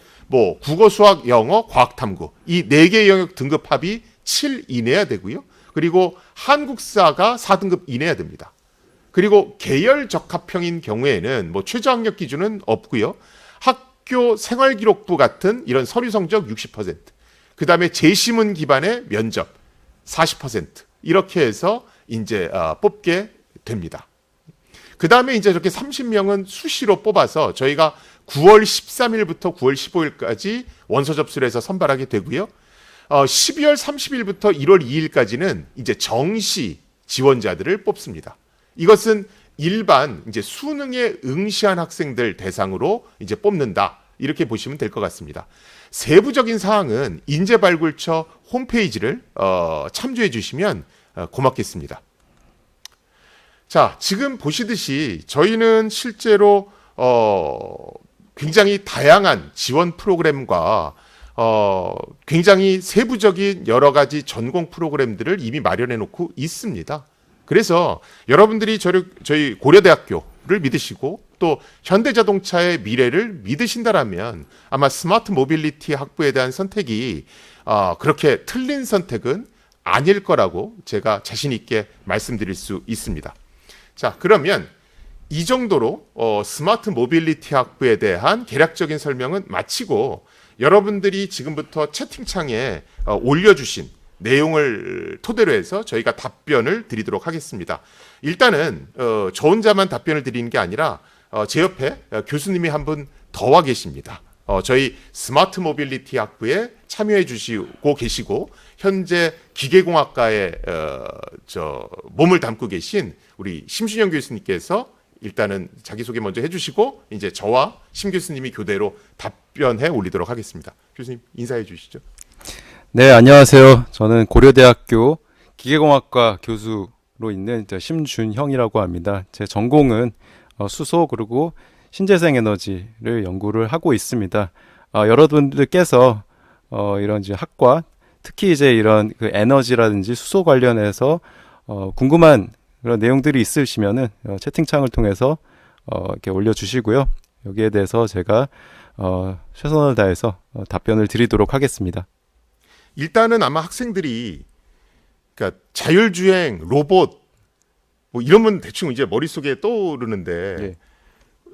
국어, 수학, 영어, 과학, 탐구 이 4개 영역 등급 합이 7 이내야 되고요. 그리고 한국사가 4등급 이내야 됩니다. 그리고 계열 적합형인 경우에는 최저학력 기준은 없고요. 학교 생활기록부 같은 이런 서류 성적 60%, 그 다음에 제시문 기반의 면접 40% 이렇게 해서 이제 뽑게 됩니다. 그 다음에 이제 이렇게 30명은 수시로 뽑아서 저희가 9월 13일부터 9월 15일까지 원서 접수를 해서 선발하게 되고요. 12월 30일부터 1월 2일까지는 이제 정시 지원자들을 뽑습니다. 이것은 일반 이제 수능에 응시한 학생들 대상으로 이제 뽑는다. 이렇게 보시면 될 것 같습니다. 세부적인 사항은 인재발굴처 홈페이지를 참조해 주시면 고맙겠습니다. 자, 지금 보시듯이 저희는 실제로 굉장히 다양한 지원 프로그램과 굉장히 세부적인 여러 가지 전공 프로그램들을 이미 마련해 놓고 있습니다. 그래서 여러분들이 저희 고려대학교를 믿으시고 또 현대자동차의 미래를 믿으신다라면 아마 스마트 모빌리티 학부에 대한 선택이 그렇게 틀린 선택은 아닐 거라고 제가 자신 있게 말씀드릴 수 있습니다. 자, 그러면 이 정도로 스마트 모빌리티 학부에 대한 개략적인 설명은 마치고 여러분들이 지금부터 채팅창에 올려주신 내용을 토대로 해서 저희가 답변을 드리도록 하겠습니다. 일단은 저 혼자만 답변을 드리는 게 아니라 제 옆에 교수님이 한 분 더 와 계십니다. 저희 스마트 모빌리티 학부에 참여해 주시고 계시고 현재 기계공학과에 몸을 담고 계신 우리 심준영 교수님께서 일단은 자기소개 먼저 해주시고 이제 저와 심 교수님이 교대로 답변해 올리도록 하겠습니다. 교수님 인사해 주시죠. 네, 안녕하세요. 저는 고려대학교 기계공학과 교수로 있는 심준형이라고 합니다. 제 전공은 수소 그리고 신재생 에너지를 연구를 하고 있습니다. 여러분들께서 이런 이제 학과 특히 이제 이런 그 에너지라든지 수소 관련해서 궁금한 그런 내용들이 있으시면은 채팅창을 통해서 이렇게 올려주시고요. 여기에 대해서 제가 최선을 다해서 답변을 드리도록 하겠습니다. 일단은 아마 학생들이 그러니까 자율주행, 로봇 뭐 이러면 대충 이제 머릿속에 떠오르는데 예.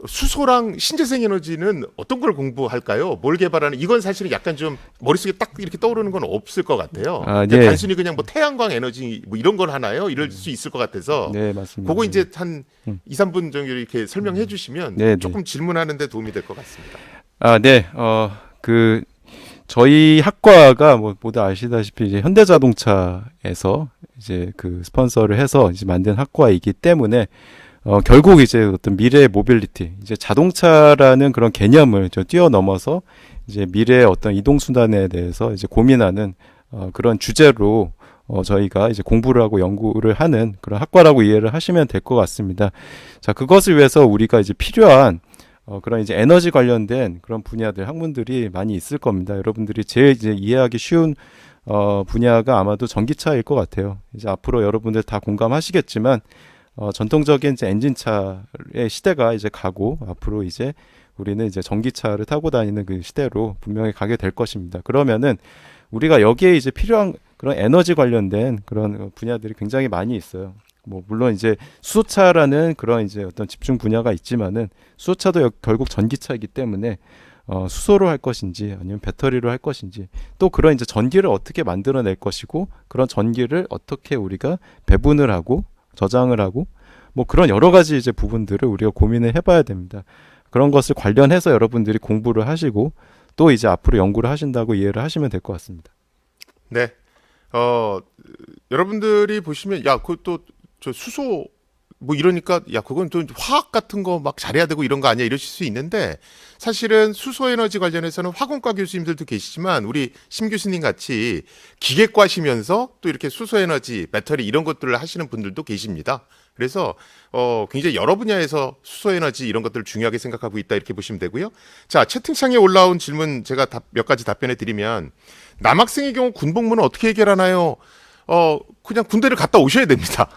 수소랑 신재생 에너지는 어떤 걸 공부할까요? 뭘 개발하는? 이건 사실은 약간 좀 머릿속에 딱 이렇게 떠오르는 건 없을 것 같아요. 그러니까 네. 단순히 그냥 뭐 태양광 에너지 뭐 이런 걸 하나요? 이럴 수 있을 것 같아서 네, 맞습니다. 그거 이제 한 2, 3분 정도 이렇게 설명해 주시면 네, 조금 질문하는 데 도움이 될 것 같습니다. 네. 저희 학과가 뭐 모두 아시다시피 이제 현대자동차에서 이제 그 스폰서를 해서 이제 만든 학과이기 때문에 결국 이제 어떤 미래의 모빌리티, 이제 자동차라는 그런 개념을 뛰어넘어서 이제 미래의 어떤 이동 수단에 대해서 이제 고민하는 그런 주제로 저희가 이제 공부를 하고 연구를 하는 그런 학과라고 이해를 하시면 될 것 같습니다. 자, 그것을 위해서 우리가 이제 필요한 그런 이제 에너지 관련된 그런 분야들 학문들이 많이 있을 겁니다. 여러분들이 제일 이제 이해하기 쉬운 분야가 아마도 전기차일 것 같아요. 이제 앞으로 여러분들 다 공감하시겠지만 전통적인 이제 엔진차의 시대가 이제 가고 앞으로 이제 우리는 이제 전기차를 타고 다니는 그 시대로 분명히 가게 될 것입니다. 그러면은 우리가 여기에 이제 필요한 그런 에너지 관련된 그런 분야들이 굉장히 많이 있어요. 뭐 물론 이제 수소차라는 그런 이제 어떤 집중 분야가 있지만은 수소차도 결국 전기차이기 때문에 수소로 할 것인지 아니면 배터리로 할 것인지 또 그런 이제 전기를 어떻게 만들어낼 것이고 그런 전기를 어떻게 우리가 배분을 하고 저장을 하고 뭐 그런 여러 가지 이제 부분들을 우리가 고민을 해봐야 됩니다. 그런 것을 관련해서 여러분들이 공부를 하시고 또 이제 앞으로 연구를 하신다고 이해를 하시면 될 것 같습니다. 네. 여러분들이 보시면 야, 그것도 저 수소 뭐 이러니까 야, 그건 좀 화학 같은 거 막 잘해야 되고 이런 거 아니야 이러실 수 있는데 사실은 수소 에너지 관련해서는 화공과 교수님들도 계시지만 우리 심 교수님 같이 기계과시면서 또 이렇게 수소 에너지, 배터리 이런 것들을 하시는 분들도 계십니다. 그래서 굉장히 여러 분야에서 수소 에너지 이런 것들을 중요하게 생각하고 있다 이렇게 보시면 되고요. 자, 채팅창에 올라온 질문 제가 몇 가지 답변해 드리면 남학생의 경우 군복무는 어떻게 해결하나요? 그냥 군대를 갔다 오셔야 됩니다.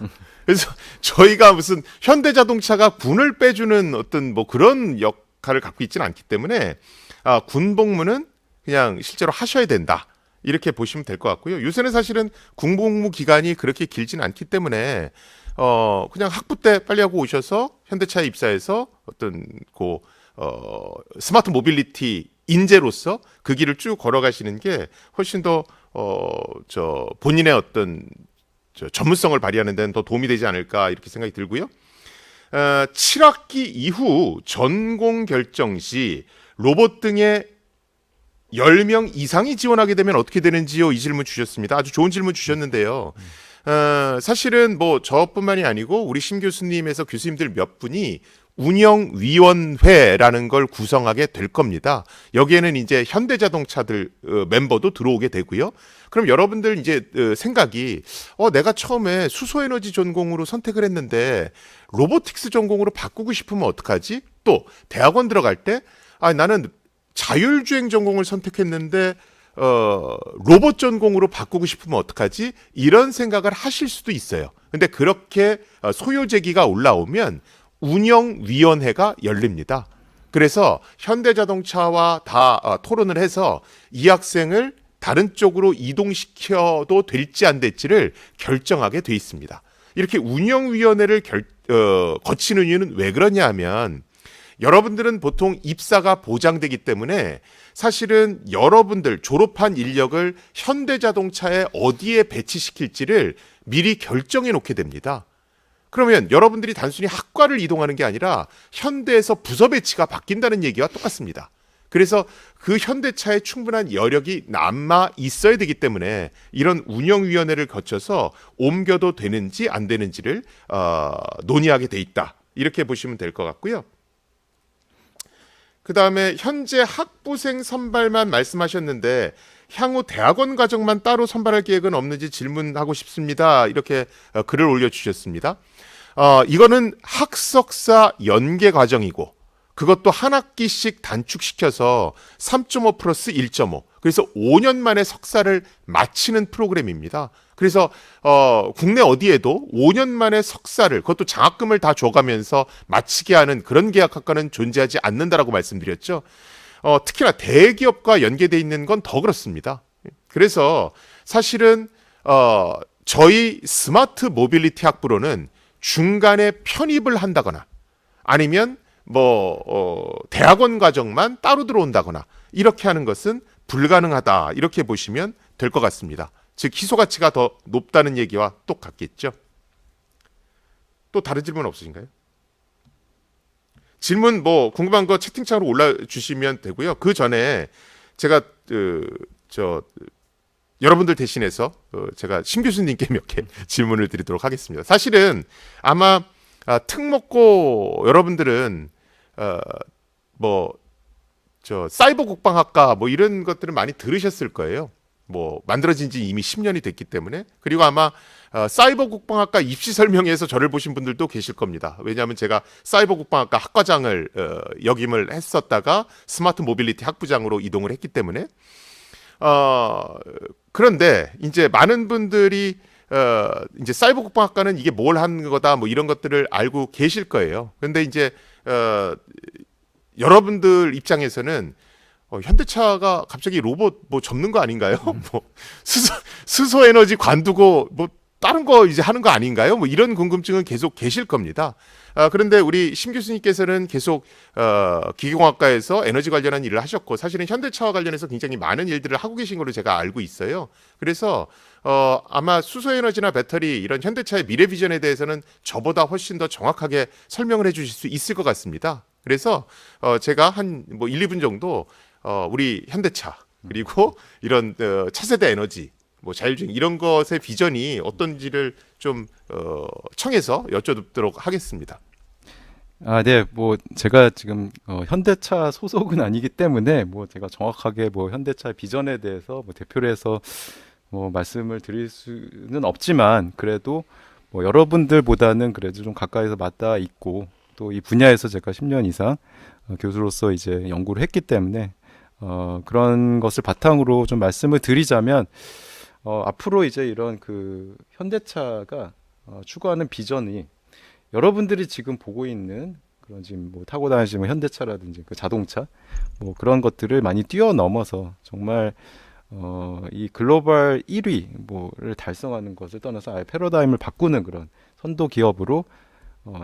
그래서 저희가 무슨 현대자동차가 군을 빼주는 어떤 뭐 그런 역할을 갖고 있지는 않기 때문에 군복무는 그냥 실제로 하셔야 된다. 이렇게 보시면 될 것 같고요. 요새는 사실은 군복무 기간이 그렇게 길지는 않기 때문에 그냥 학부 때 빨리 하고 오셔서 현대차에 입사해서 어떤 스마트 모빌리티 인재로서 그 길을 쭉 걸어가시는 게 훨씬 더 본인의 어떤 전문성을 발휘하는 데는 더 도움이 되지 않을까 이렇게 생각이 들고요. 7학기 이후 전공 결정 시 로봇 등의 10명 이상이 지원하게 되면 어떻게 되는지요? 이 질문 주셨습니다. 아주 좋은 질문 주셨는데요. 사실은 뭐 저뿐만이 아니고 우리 심 교수님에서 교수님들 몇 분이 운영위원회라는 걸 구성하게 될 겁니다. 여기에는 이제 현대자동차들 멤버도 들어오게 되고요. 그럼 여러분들 이제 생각이 내가 처음에 수소에너지 전공으로 선택을 했는데 로보틱스 전공으로 바꾸고 싶으면 어떡하지? 또 대학원 들어갈 때 나는 자율주행 전공을 선택했는데 로봇 전공으로 바꾸고 싶으면 어떡하지? 이런 생각을 하실 수도 있어요. 근데 그렇게 소요 제기가 올라오면 운영위원회가 열립니다. 그래서 현대자동차와 다 토론을 해서 이 학생을 다른 쪽으로 이동시켜도 될지 안 될지를 결정하게 돼 있습니다. 이렇게 운영위원회를 거치는 이유는 왜 그러냐 하면 여러분들은 보통 입사가 보장되기 때문에 사실은 여러분들 졸업한 인력을 현대자동차에 어디에 배치시킬지를 미리 결정해 놓게 됩니다. 그러면 여러분들이 단순히 학과를 이동하는 게 아니라 현대에서 부서 배치가 바뀐다는 얘기와 똑같습니다. 그래서 그 현대차에 충분한 여력이 남아 있어야 되기 때문에 이런 운영위원회를 거쳐서 옮겨도 되는지 안 되는지를 논의하게 돼 있다. 이렇게 보시면 될 것 같고요. 그 다음에 현재 학부생 선발만 말씀하셨는데 향후 대학원 과정만 따로 선발할 계획은 없는지 질문하고 싶습니다. 이렇게 글을 올려주셨습니다. 이거는 학석사 연계 과정이고 그것도 한 학기씩 단축시켜서 3.5 플러스 1.5 그래서 5년 만에 석사를 마치는 프로그램입니다. 그래서 국내 어디에도 5년 만에 석사를 그것도 장학금을 다 줘가면서 마치게 하는 그런 계약학과는 존재하지 않는다라고 말씀드렸죠. 특히나 대기업과 연계돼 있는 건 더 그렇습니다. 그래서 사실은 저희 스마트 모빌리티 학부로는 중간에 편입을 한다거나 아니면 대학원 과정만 따로 들어온다거나 이렇게 하는 것은 불가능하다 이렇게 보시면 될 것 같습니다. 즉 희소 가치가 더 높다는 얘기와 똑같겠죠. 또 다른 질문 없으신가요? 질문 궁금한 거 채팅창으로 올려주시면 되고요. 그 전에 제가 여러분들 대신해서 제가 심 교수님께 몇 개 질문을 드리도록 하겠습니다. 사실은 아마 특목고 여러분들은 사이버 국방학과 이런 것들을 많이 들으셨을 거예요. 만들어진 지 이미 10년이 됐기 때문에. 그리고 아마 사이버 국방학과 입시 설명회에서 저를 보신 분들도 계실 겁니다. 왜냐하면 제가 사이버 국방학과 학과장을 역임을 했었다가 스마트 모빌리티 학부장으로 이동을 했기 때문에. 그런데 이제 많은 분들이 이제 사이버 국방학과는 이게 뭘 하는 거다 이런 것들을 알고 계실 거예요. 그런데 이제 여러분들 입장에서는 현대차가 갑자기 로봇 접는 거 아닌가요? 수소 에너지 관두고 다른 거 이제 하는 거 아닌가요? 이런 궁금증은 계속 계실 겁니다. 그런데 우리 심 교수님께서는 계속 기계공학과에서 에너지 관련한 일을 하셨고 사실은 현대차와 관련해서 굉장히 많은 일들을 하고 계신 걸로 제가 알고 있어요. 그래서 아마 수소에너지나 배터리 이런 현대차의 미래 비전에 대해서는 저보다 훨씬 더 정확하게 설명을 해주실 수 있을 것 같습니다. 그래서 제가 한 1, 2분 정도 우리 현대차 그리고 이런 차세대 에너지 자율주행 이런 것의 비전이 어떤지를 좀 청해서 여쭤보도록 하겠습니다. 네, 제가 지금 현대차 소속은 아니기 때문에 제가 정확하게 현대차 비전에 대해서 대표를 해서 말씀을 드릴 수는 없지만 그래도 여러분들보다는 그래도 좀 가까이서 맞닿아 있고 또 이 분야에서 제가 10년 이상 교수로서 이제 연구를 했기 때문에 그런 것을 바탕으로 좀 말씀을 드리자면 앞으로 이제 이런 그 현대차가 추구하는 비전이 여러분들이 지금 보고 있는 그런 지금 타고 다니시는 현대차라든지 그 자동차 그런 것들을 많이 뛰어넘어서 정말 이 글로벌 1위를 달성하는 것을 떠나서 아예 패러다임을 바꾸는 그런 선도 기업으로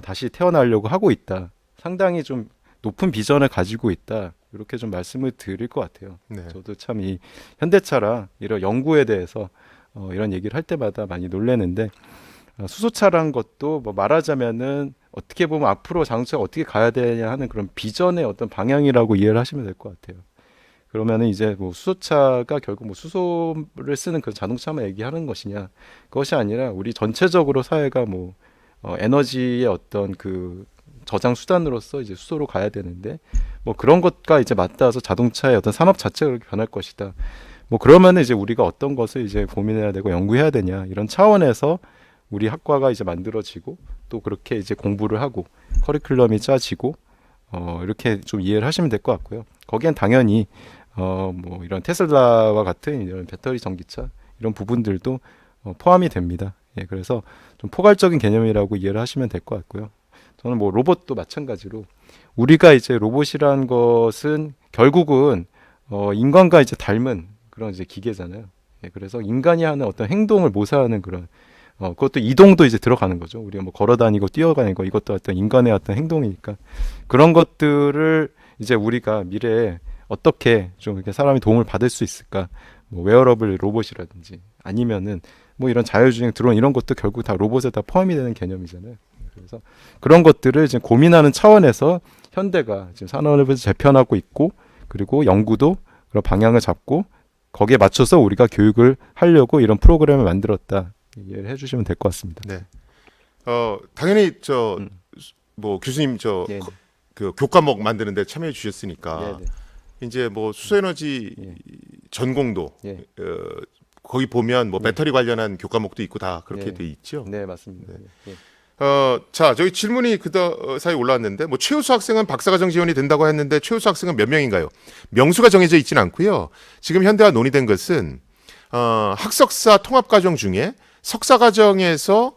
다시 태어나려고 하고 있다. 상당히 좀 높은 비전을 가지고 있다. 이렇게 좀 말씀을 드릴 것 같아요. 네. 저도 참 이 현대차랑 이런 연구에 대해서 이런 얘기를 할 때마다 많이 놀래는데 수소차란 것도 말하자면은 어떻게 보면 앞으로 자동차가 어떻게 가야 되냐 하는 그런 비전의 어떤 방향이라고 이해를 하시면 될 것 같아요. 그러면은 이제 수소차가 결국 수소를 쓰는 그 자동차만 얘기하는 것이냐, 그것이 아니라 우리 전체적으로 사회가 에너지의 어떤 그 저장 수단으로서 이제 수소로 가야 되는데 그런 것과 이제 맞닿아서 자동차의 어떤 산업 자체가 그렇게 변할 것이다. 그러면은 이제 우리가 어떤 것을 이제 고민해야 되고 연구해야 되냐 이런 차원에서 우리 학과가 이제 만들어지고 또 그렇게 이제 공부를 하고 커리큘럼이 짜지고 이렇게 좀 이해를 하시면 될 것 같고요. 거기엔 당연히 이런 테슬라와 같은 이런 배터리 전기차 이런 부분들도 포함이 됩니다. 예, 그래서 좀 포괄적인 개념이라고 이해를 하시면 될 것 같고요. 저는 뭐 로봇도 마찬가지로 우리가 이제 로봇이라는 것은 결국은 인간과 이제 닮은 그런 이제 기계잖아요. 예, 그래서 인간이 하는 어떤 행동을 모사하는 그런 그것도 이동도 이제 들어가는 거죠. 우리가 뭐 걸어다니고 뛰어가는 거 이것도 어떤 인간의 어떤 행동이니까 그런 것들을 이제 우리가 미래에 어떻게 좀 이렇게 사람이 도움을 받을 수 있을까? 뭐 웨어러블 로봇이라든지 아니면은 뭐 이런 자율주행 드론 이런 것도 결국 다 로봇에 다 포함이 되는 개념이잖아요. 그래서 그런 것들을 지금 고민하는 차원에서 현대가 지금 산업을 재편하고 있고 그리고 연구도 그런 방향을 잡고 거기에 맞춰서 우리가 교육을 하려고 이런 프로그램을 만들었다. 이해를 해주시면 될 것 같습니다. 네. 당연히 뭐 교수님 네, 그 교과목 만드는데 참여해 주셨으니까 네. 이제 뭐 수소에너지 예. 전공도 예. 거기 보면 뭐 네. 배터리 관련한 교과목도 있고 다 그렇게 네. 돼 있죠. 네, 맞습니다. 예. 자, 저기 질문이 사이 올라왔는데 뭐 최우수 학생은 박사과정 지원이 된다고 했는데 최우수 학생은 몇 명인가요? 명수가 정해져 있지는 않고요. 지금 현대와 논의된 것은 학석사 통합과정 중에 석사과정에서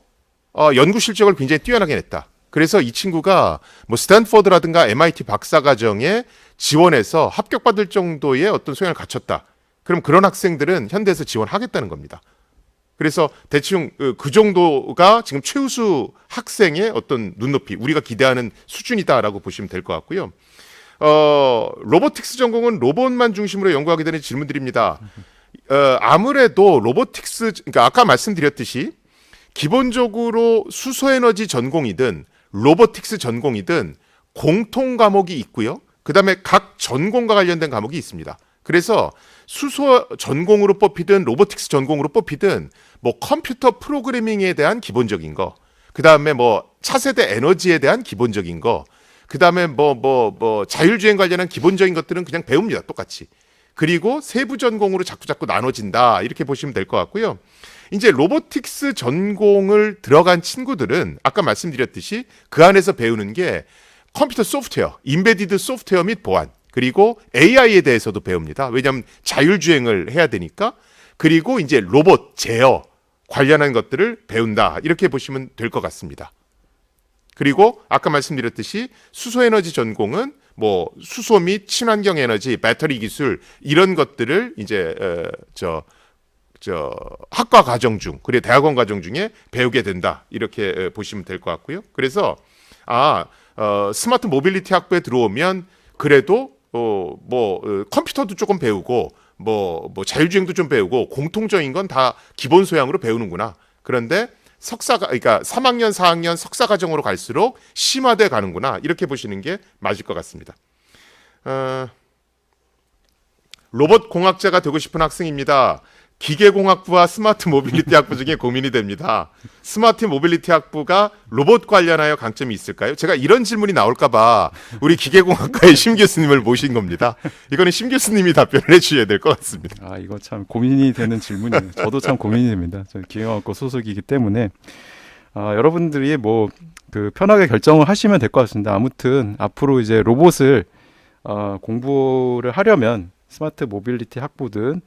연구 실적을 굉장히 뛰어나게 냈다. 그래서 이 친구가 뭐 스탠포드라든가 MIT 박사과정에 지원해서 합격받을 정도의 어떤 소양을 갖췄다. 그럼 그런 학생들은 현대에서 지원하겠다는 겁니다. 그래서 대충 그 정도가 지금 최우수 학생의 어떤 눈높이, 우리가 기대하는 수준이다라고 보시면 될 것 같고요. 로보틱스 전공은 로봇만 중심으로 연구하게 되는 질문들입니다. 아무래도 로보틱스, 그러니까 아까 말씀드렸듯이 기본적으로 수소에너지 전공이든 로보틱스 전공이든 공통 과목이 있고요. 그 다음에 각 전공과 관련된 과목이 있습니다. 그래서 수소 전공으로 뽑히든 로보틱스 전공으로 뽑히든 뭐 컴퓨터 프로그래밍에 대한 기본적인 거, 그 다음에 뭐 차세대 에너지에 대한 기본적인 거, 그 다음에 뭐 자율주행 관련한 기본적인 것들은 그냥 배웁니다. 똑같이. 그리고 세부 전공으로 자꾸 나눠진다. 이렇게 보시면 될 것 같고요. 이제 로보틱스 전공을 들어간 친구들은 아까 말씀드렸듯이 그 안에서 배우는 게 컴퓨터 소프트웨어, 인베디드 소프트웨어 및 보안, 그리고 AI에 대해서도 배웁니다. 왜냐하면 자율주행을 해야 되니까. 그리고 이제 로봇, 제어 관련한 것들을 배운다. 이렇게 보시면 될 것 같습니다. 그리고 아까 말씀드렸듯이 수소에너지 전공은 뭐 수소 및 친환경 에너지, 배터리 기술 이런 것들을 이제 학과 과정 중, 그리고 대학원 과정 중에 배우게 된다. 이렇게 보시면 될 것 같고요. 그래서 스마트 모빌리티 학부에 들어오면 그래도 컴퓨터도 조금 배우고 뭐 자율주행도 좀 배우고 공통적인 건 다 기본 소양으로 배우는구나. 그런데 그러니까 3학년, 4학년 석사 과정으로 갈수록 심화돼 가는구나. 이렇게 보시는 게 맞을 것 같습니다. 로봇 공학자가 되고 싶은 학생입니다. 기계공학부와 스마트 모빌리티 학부 중에 고민이 됩니다. 스마트 모빌리티 학부가 로봇 관련하여 강점이 있을까요? 제가 이런 질문이 나올까봐 우리 기계공학과의 심 교수님을 모신 겁니다. 이거는 심 교수님이 답변을 해주셔야 될 것 같습니다. 이거 참 고민이 되는 질문이에요. 저도 참 고민이 됩니다. 저는 기계공학과 소속이기 때문에 여러분들이 뭐 그 편하게 결정을 하시면 될 것 같습니다. 아무튼 앞으로 이제 로봇을 공부를 하려면 스마트 모빌리티 학부든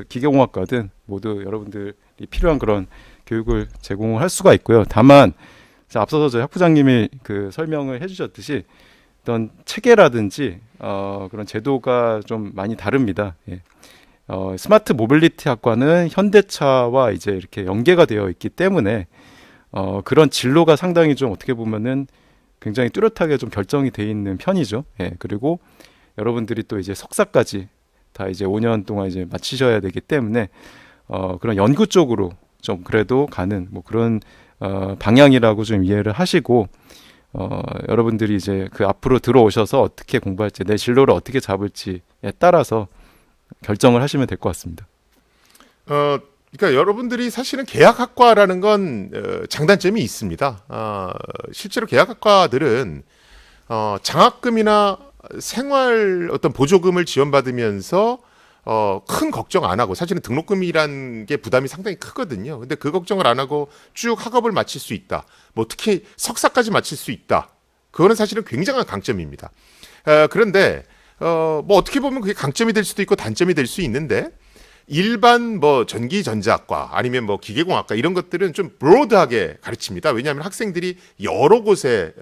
기계공학과든 모두 여러분들이 필요한 그런 교육을 제공을 할 수가 있고요. 다만 앞서서 저희 학부장님이 그 설명을 해주셨듯이 어떤 체계라든지 그런 제도가 좀 많이 다릅니다. 예. 스마트 모빌리티 학과는 현대차와 이제 이렇게 연계가 되어 있기 때문에 그런 진로가 상당히 좀 어떻게 보면은 굉장히 뚜렷하게 좀 결정이 돼 있는 편이죠. 예. 그리고 여러분들이 또 이제 석사까지 다 이제 5년 동안 이제 마치셔야 되기 때문에 그런 연구 쪽으로 좀 그래도 가는 뭐 그런 방향이라고 좀 이해를 하시고 여러분들이 이제 그 앞으로 들어오셔서 어떻게 공부할지 내 진로를 어떻게 잡을지에 따라서 결정을 하시면 될 것 같습니다. 그러니까 여러분들이 사실은 계약학과라는 건 장단점이 있습니다. 실제로 계약학과들은 장학금이나 생활 어떤 보조금을 지원받으면서 큰 걱정 안 하고, 사실은 등록금이란 게 부담이 상당히 크거든요. 근데 그 걱정을 안 하고 쭉 학업을 마칠 수 있다. 뭐 특히 석사까지 마칠 수 있다. 그거는 사실은 굉장한 강점입니다. 그런데 뭐 어떻게 보면 그게 강점이 될 수도 있고 단점이 될 수 있는데, 일반 뭐 전기전자학과 아니면 뭐 기계공학과 이런 것들은 좀 브로드하게 가르칩니다. 왜냐하면 학생들이 여러 곳에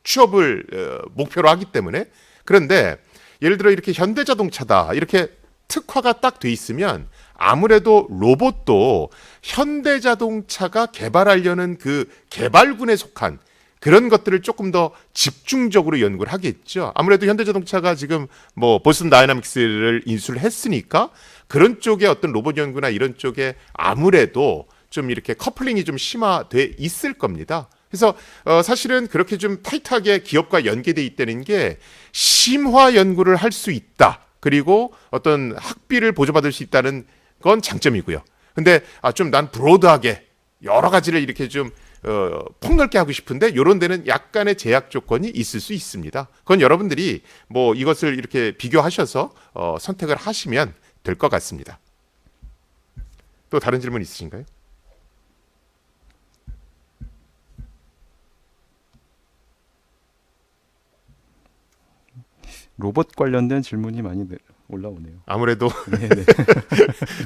취업을 목표로 하기 때문에. 그런데 예를 들어 이렇게 현대자동차다 이렇게 특화가 딱 돼 있으면 아무래도 로봇도 현대자동차가 개발하려는 그 개발군에 속한 그런 것들을 조금 더 집중적으로 연구를 하겠죠. 아무래도 현대자동차가 지금 뭐 보스턴 다이나믹스를 인수를 했으니까 그런 쪽에 어떤 로봇 연구나 이런 쪽에 아무래도 좀 이렇게 커플링이 좀 심화돼 있을 겁니다. 그래서 사실은 그렇게 좀 타이트하게 기업과 연계돼 있다는 게 심화 연구를 할 수 있다. 그리고 어떤 학비를 보조받을 수 있다는 건 장점이고요. 근데 좀 난 브로드하게 여러 가지를 이렇게 좀 폭넓게 하고 싶은데 이런 데는 약간의 제약 조건이 있을 수 있습니다. 그건 여러분들이 뭐 이것을 이렇게 비교하셔서 선택을 하시면 될 것 같습니다. 또 다른 질문 있으신가요? 로봇 관련된 질문이 많이 올라오네요. 아무래도 네네.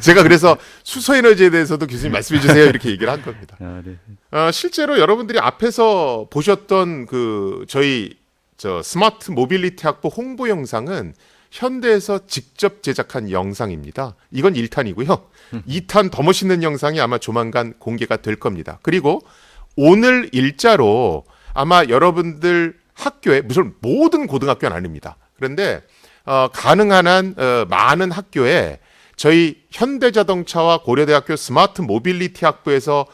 제가 그래서 수소에너지에 대해서도 교수님 말씀해 주세요 이렇게 얘기를 한 겁니다. 네. 실제로 여러분들이 앞에서 보셨던 그 저희 스마트 모빌리티 학부 홍보 영상은 현대에서 직접 제작한 영상입니다. 이건 1탄이고요. 2탄 더 멋있는 영상이 아마 조만간 공개가 될 겁니다. 그리고 오늘 일자로 아마 여러분들 학교에 무슨 모든 고등학교는 아닙니다. 그런데 가능한 한 많은 학교에 저희 현대자동차와 고려대학교 스마트 모빌리티 학부에서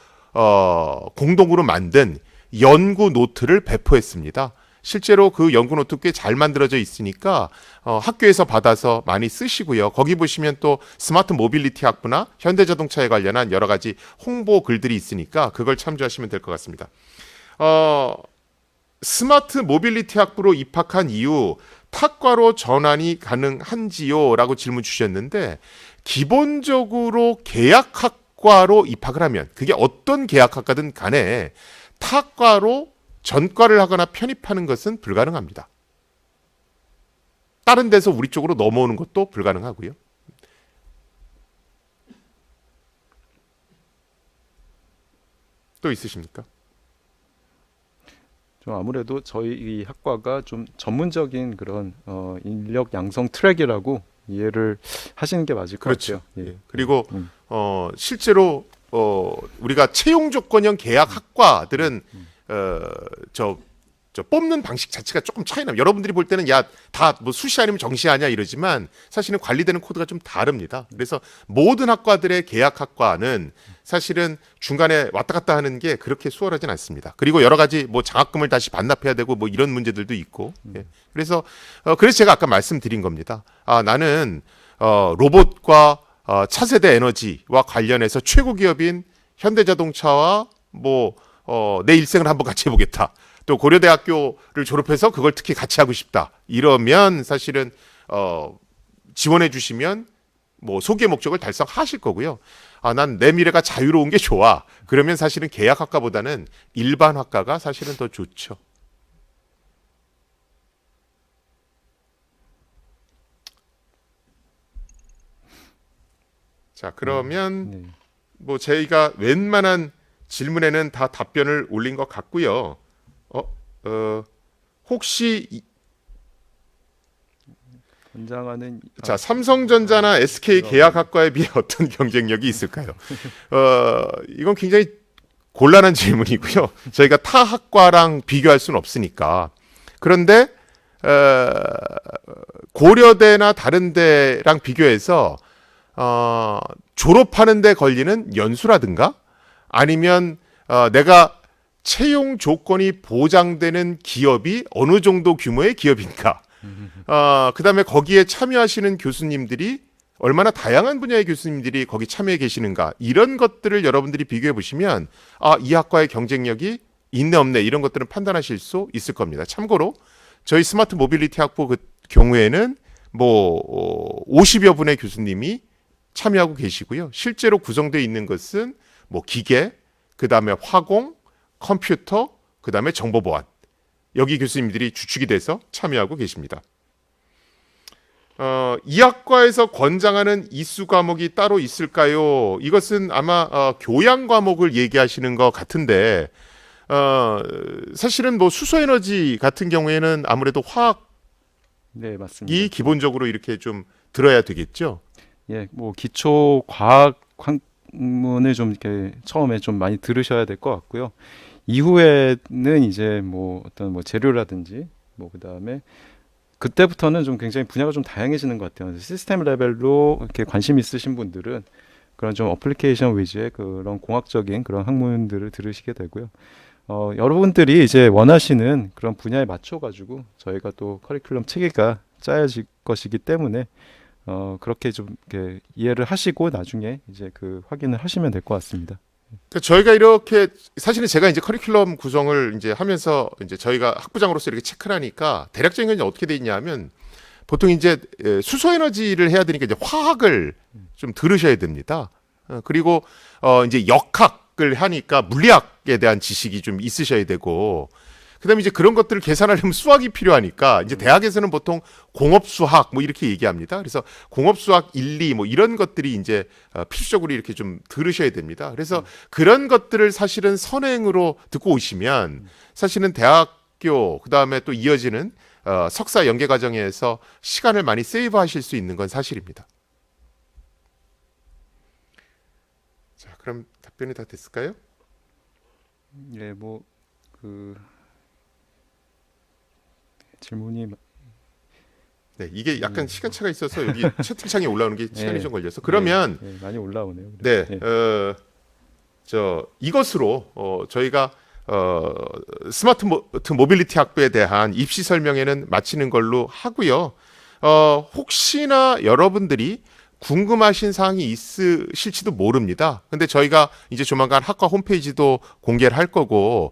공동으로 만든 연구 노트를 배포했습니다. 실제로 그 연구 노트 꽤 잘 만들어져 있으니까 학교에서 받아서 많이 쓰시고요. 거기 보시면 또 스마트 모빌리티 학부나 현대자동차에 관련한 여러 가지 홍보 글들이 있으니까 그걸 참조하시면 될 것 같습니다. 스마트 모빌리티 학부로 입학한 이후 탁과로 전환이 가능한지요? 라고 질문 주셨는데 기본적으로 계약학과로 입학을 하면 그게 어떤 계약학과든 간에 탁과로 전과를 하거나 편입하는 것은 불가능합니다. 다른 데서 우리 쪽으로 넘어오는 것도 불가능하고요. 또 있으십니까? 좀 아무래도 저희 이 학과가 좀 전문적인 그런 인력 양성 트랙이라고 이해를 하시는 게 맞을 것 그렇죠. 같아요. 예. 그리고 실제로 우리가 채용 조건형 계약 학과들은 저 뽑는 방식 자체가 조금 차이 나요. 여러분들이 볼 때는 야 다 뭐 수시 아니면 정시 아니야 이러지만 사실은 관리되는 코드가 좀 다릅니다. 그래서 모든 학과들의 계약 학과는 사실은 중간에 왔다 갔다 하는 게 그렇게 수월하진 않습니다. 그리고 여러 가지 뭐 장학금을 다시 반납해야 되고 뭐 이런 문제들도 있고. 예. 그래서 제가 아까 말씀드린 겁니다. 나는 로봇과 차세대 에너지와 관련해서 최고 기업인 현대자동차와 뭐 내 일생을 한번 같이 해보겠다. 또 고려대학교를 졸업해서 그걸 특히 같이 하고 싶다. 이러면 사실은 지원해 주시면 뭐 소기의 목적을 달성하실 거고요. 난 내 미래가 자유로운 게 좋아. 그러면 사실은 계약학과보다는 일반 학과가 사실은 더 좋죠. 자, 그러면 네. 뭐 저희가 웬만한 질문에는 다 답변을 올린 것 같고요. 혹시 권장하는 자, 삼성전자나 SK 계약학과에 비해 어떤 경쟁력이 있을까요? 이건 굉장히 곤란한 질문이고요. 저희가 타 학과랑 비교할 수는 없으니까. 그런데 고려대나 다른 데랑 비교해서 졸업하는 데 걸리는 연수라든가 아니면 내가 채용 조건이 보장되는 기업이 어느 정도 규모의 기업인가? 그다음에 거기에 참여하시는 교수님들이 얼마나 다양한 분야의 교수님들이 거기 참여해 계시는가? 이런 것들을 여러분들이 비교해 보시면 이 학과의 경쟁력이 있네 없네 이런 것들은 판단하실 수 있을 겁니다. 참고로 저희 스마트 모빌리티 학부 그 경우에는 뭐 50여 분의 교수님이 참여하고 계시고요. 실제로 구성되어 있는 것은 뭐 기계, 그다음에 화공, 컴퓨터, 그다음에 정보보안 여기 교수님들이 주축이 돼서 참여하고 계십니다. 이 학과에서 권장하는 이수 과목이 따로 있을까요? 이것은 아마 교양 과목을 얘기하시는 것 같은데 사실은 뭐 수소에너지 같은 경우에는 아무래도 화학이 네, 맞습니다. 기본적으로 이렇게 좀 들어야 되겠죠. 예, 뭐 기초 과학 학문을 좀 이렇게 처음에 좀 많이 들으셔야 될 것 같고요. 이후에는 이제 뭐 어떤 뭐 재료라든지 뭐 그다음에 그때부터는 좀 굉장히 분야가 좀 다양해지는 것 같아요. 시스템 레벨로 이렇게 관심 있으신 분들은 그런 좀 어플리케이션 위주의 그런 공학적인 그런 학문들을 들으시게 되고요. 여러분들이 이제 원하시는 그런 분야에 맞춰 가지고 저희가 또 커리큘럼 체계가 짜여질 것이기 때문에 그렇게 좀 이렇게 이해를 하시고 나중에 이제 그 확인을 하시면 될 것 같습니다. 그러니까 저희가 이렇게 사실은 제가 이제 커리큘럼 구성을 이제 하면서 이제 저희가 학부장으로서 이렇게 체크를 하니까 대략적인 건 이제 어떻게 돼 있냐면 보통 이제 수소 에너지를 해야 되니까 이제 화학을 좀 들으셔야 됩니다. 그리고 이제 역학을 하니까 물리학에 대한 지식이 좀 있으셔야 되고 그다음에 이제 그런 것들을 계산하려면 수학이 필요하니까 이제 대학에서는 보통 공업 수학 뭐 이렇게 얘기합니다. 그래서 공업 수학 1, 2 뭐 이런 것들이 이제 필수적으로 이렇게 좀 들으셔야 됩니다. 그래서 그런 것들을 사실은 선행으로 듣고 오시면 사실은 대학교 그다음에 또 이어지는 석사 연계 과정에서 시간을 많이 세이브하실 수 있는 건 사실입니다. 자, 그럼 답변이 다 됐을까요? 예, 뭐 그 질문이 네, 이게 약간 시간차가 있어서 여기 채팅창에 올라오는 게 시간이 네. 좀 걸려서 그러면 많이 올라오네요. 네, 예. 이것으로 저희가 스마트 모빌리티 학부에 대한 입시 설명회는 마치는 걸로 하고요. 혹시나 여러분들이 궁금하신 사항이 있으실지도 모릅니다. 근데 저희가 이제 조만간 학과 홈페이지도 공개를 할 거고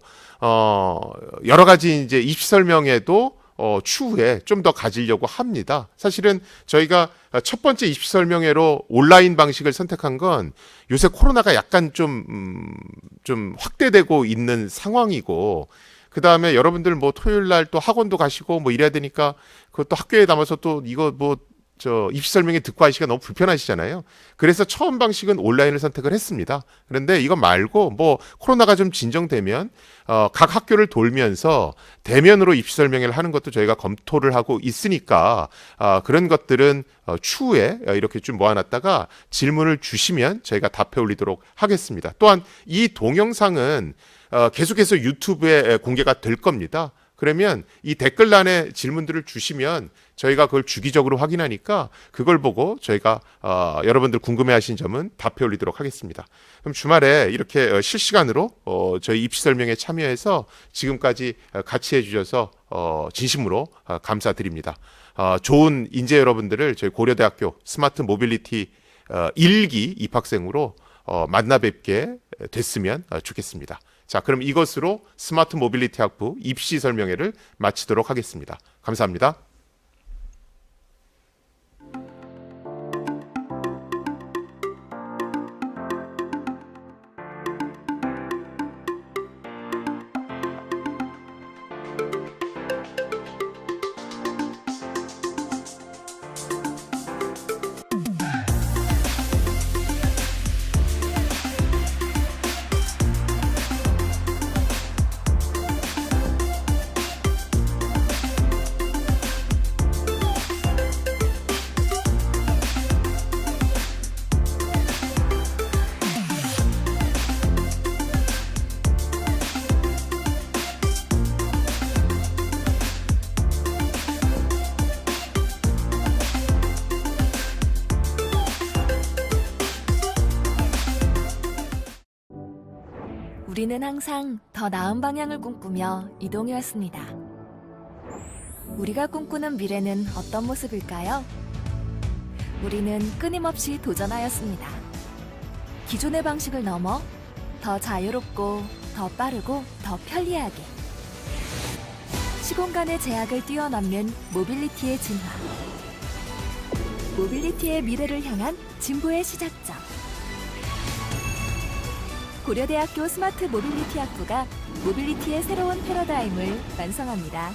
여러 가지 이제 입시 설명회도 추후에 좀 더 가지려고 합니다. 사실은 저희가 첫 번째 입시 설명회로 온라인 방식을 선택한 건 요새 코로나가 약간 좀 확대되고 있는 상황이고 그 다음에 여러분들 뭐 토요일 날 또 학원도 가시고 뭐 이래야 되니까 그것도 학교에 남아서 또 이거 뭐 입시 설명회 듣고 하시기가 너무 불편하시잖아요. 그래서 처음 방식은 온라인을 선택을 했습니다. 그런데 이거 말고 뭐 코로나가 좀 진정되면 각 학교를 돌면서 대면으로 입시 설명회를 하는 것도 저희가 검토를 하고 있으니까 그런 것들은 추후에 이렇게 좀 모아놨다가 질문을 주시면 저희가 답해 올리도록 하겠습니다. 또한 이 동영상은 계속해서 유튜브에 공개가 될 겁니다. 그러면 이 댓글란에 질문들을 주시면 저희가 그걸 주기적으로 확인하니까 그걸 보고 저희가 여러분들 궁금해하신 점은 답해 올리도록 하겠습니다. 그럼 주말에 이렇게 실시간으로 저희 입시 설명에 참여해서 지금까지 같이 해주셔서 진심으로 감사드립니다. 좋은 인재 여러분들을 저희 고려대학교 스마트 모빌리티 1기 입학생으로 만나 뵙게 됐으면 좋겠습니다. 자, 그럼 이것으로 스마트 모빌리티 학부 입시 설명회를 마치도록 하겠습니다. 감사합니다. 우리는 항상 더 나은 방향을 꿈꾸며 이동해왔습니다. 우리가 꿈꾸는 미래는 어떤 모습일까요? 우리는 끊임없이 도전하였습니다. 기존의 방식을 넘어 더 자유롭고 더 빠르고 더 편리하게 시공간의 제약을 뛰어넘는 모빌리티의 진화, 모빌리티의 미래를 향한 진보의 시작점. 고려대학교 스마트 모빌리티 학부가 모빌리티의 새로운 패러다임을 완성합니다.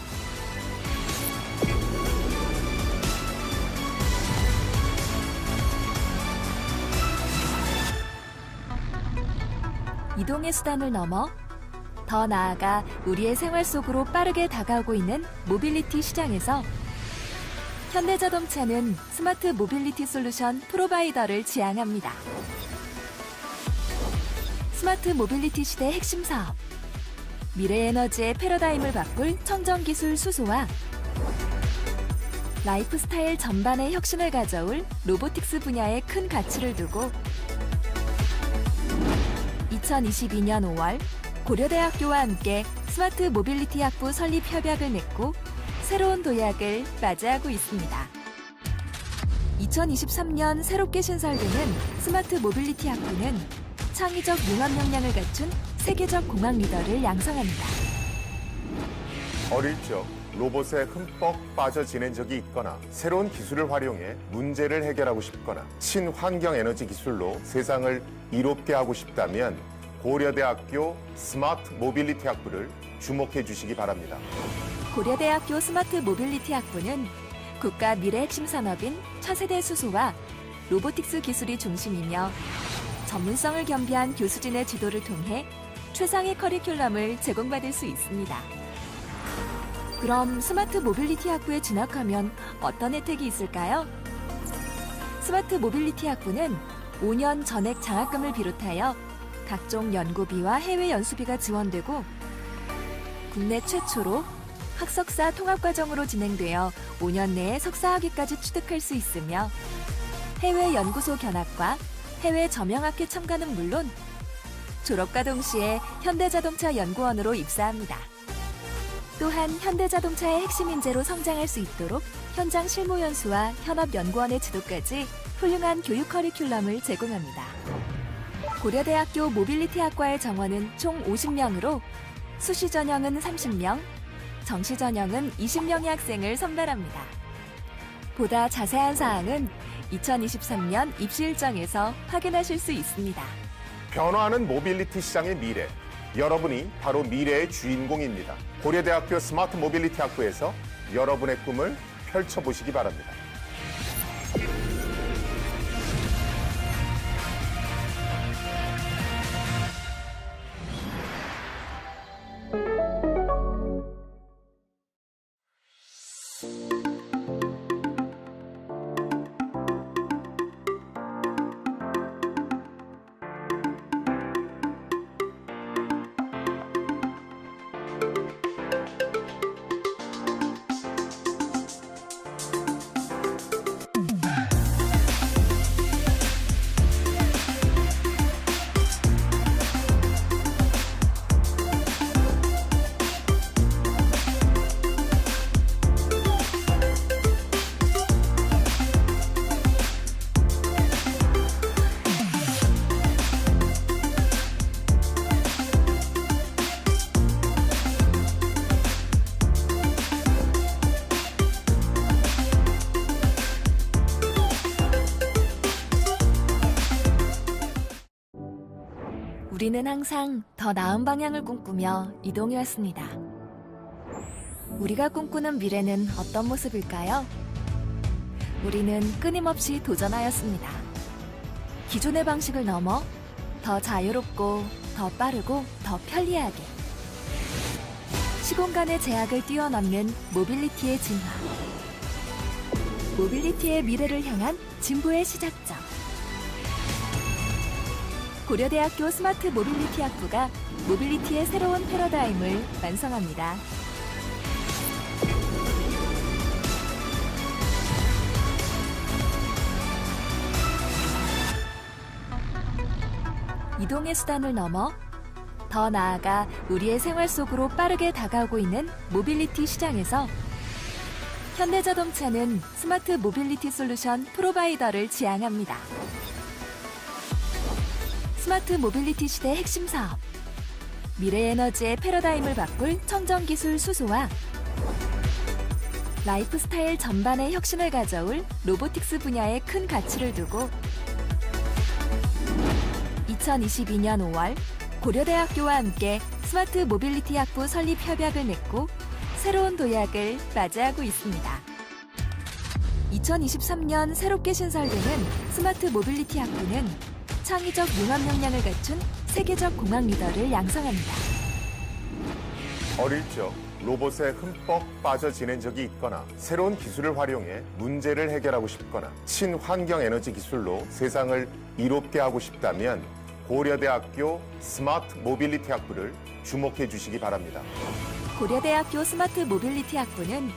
이동의 수단을 넘어 더 나아가 우리의 생활 속으로 빠르게 다가오고 있는 모빌리티 시장에서 현대자동차는 스마트 모빌리티 솔루션 프로바이더를 지향합니다. 스마트 모빌리티 시대 핵심 사업, 미래 에너지의 패러다임을 바꿀 청정기술 수소와 라이프 스타일 전반의 혁신을 가져올 로보틱스 분야에 큰 가치를 두고 2022년 5월 고려대학교와 함께 스마트 모빌리티 학부 설립 협약을 맺고 새로운 도약을 맞이하고 있습니다. 2023년 새롭게 신설되는 스마트 모빌리티 학부는 창의적 융합 역량을 갖춘 세계적 공학 리더를 양성합니다. 어릴 적 로봇에 흠뻑 빠져 지낸 적이 있거나 새로운 기술을 활용해 문제를 해결하고 싶거나 친환경 에너지 기술로 세상을 이롭게 하고 싶다면 고려대학교 스마트 모빌리티 학부를 주목해 주시기 바랍니다. 고려대학교 스마트 모빌리티 학부는 국가 미래 핵심 산업인 차세대 수소와 로보틱스 기술이 중심이며 전문성을 겸비한 교수진의 지도를 통해 최상의 커리큘럼을 제공받을 수 있습니다. 그럼 스마트 모빌리티 학부에 진학하면 어떤 혜택이 있을까요? 스마트 모빌리티 학부는 5년 전액 장학금을 비롯하여 각종 연구비와 해외 연수비가 지원되고 국내 최초로 학석사 통합과정으로 진행되어 5년 내에 석사학위까지 취득할 수 있으며 해외 연구소 견학과 해외 점영학회 참가는 물론 졸업과 동시에 현대자동차 연구원으로 입사합니다. 또한 현대자동차의 핵심 인재로 성장할 수 있도록 현장 실무 연수와 현업연구원의 지도까지 훌륭한 교육 커리큘럼을 제공합니다. 고려대학교 모빌리티 학과의 정원은 총 50명으로 수시 전형은 30명, 정시 전형은 20명의 학생을 선발합니다. 보다 자세한 사항은 2023년 입시 일정에서 확인하실 수 있습니다. 변화하는 모빌리티 시장의 미래, 여러분이 바로 미래의 주인공입니다. 고려대학교 스마트 모빌리티 학부에서 여러분의 꿈을 펼쳐보시기 바랍니다. 우리는 항상 더 나은 방향을 꿈꾸며 이동해왔습니다. 우리가 꿈꾸는 미래는 어떤 모습일까요? 우리는 끊임없이 도전하였습니다. 기존의 방식을 넘어 더 자유롭고, 더 빠르고, 더 편리하게. 시공간의 제약을 뛰어넘는 모빌리티의 진화. 모빌리티의 미래를 향한 진보의 시작점. 고려대학교 스마트 모빌리티 학부가 모빌리티의 새로운 패러다임을 완성합니다. 이동의 수단을 넘어 더 나아가 우리의 생활 속으로 빠르게 다가오고 있는 모빌리티 시장에서 현대자동차는 스마트 모빌리티 솔루션 프로바이더를 지향합니다. 스마트 모빌리티 시대 핵심 사업, 미래 에너지의 패러다임을 바꿀 청정기술 수소와 라이프 스타일 전반의 혁신을 가져올 로보틱스 분야에 큰 가치를 두고 2022년 5월 고려대학교와 함께 스마트 모빌리티 학부 설립 협약을 맺고 새로운 도약을 맞이하고 있습니다. 2023년 새롭게 신설되는 스마트 모빌리티 학부는 창의적 융합 역량을 갖춘 세계적 공학 리더를 양성합니다. 어릴 적 로봇에 흠뻑 빠져 지낸 적이 있거나 새로운 기술을 활용해 문제를 해결하고 싶거나 친환경 에너지 기술로 세상을 이롭게 하고 싶다면 고려대학교 스마트 모빌리티 학부를 주목해 주시기 바랍니다. 고려대학교 스마트 모빌리티 학부는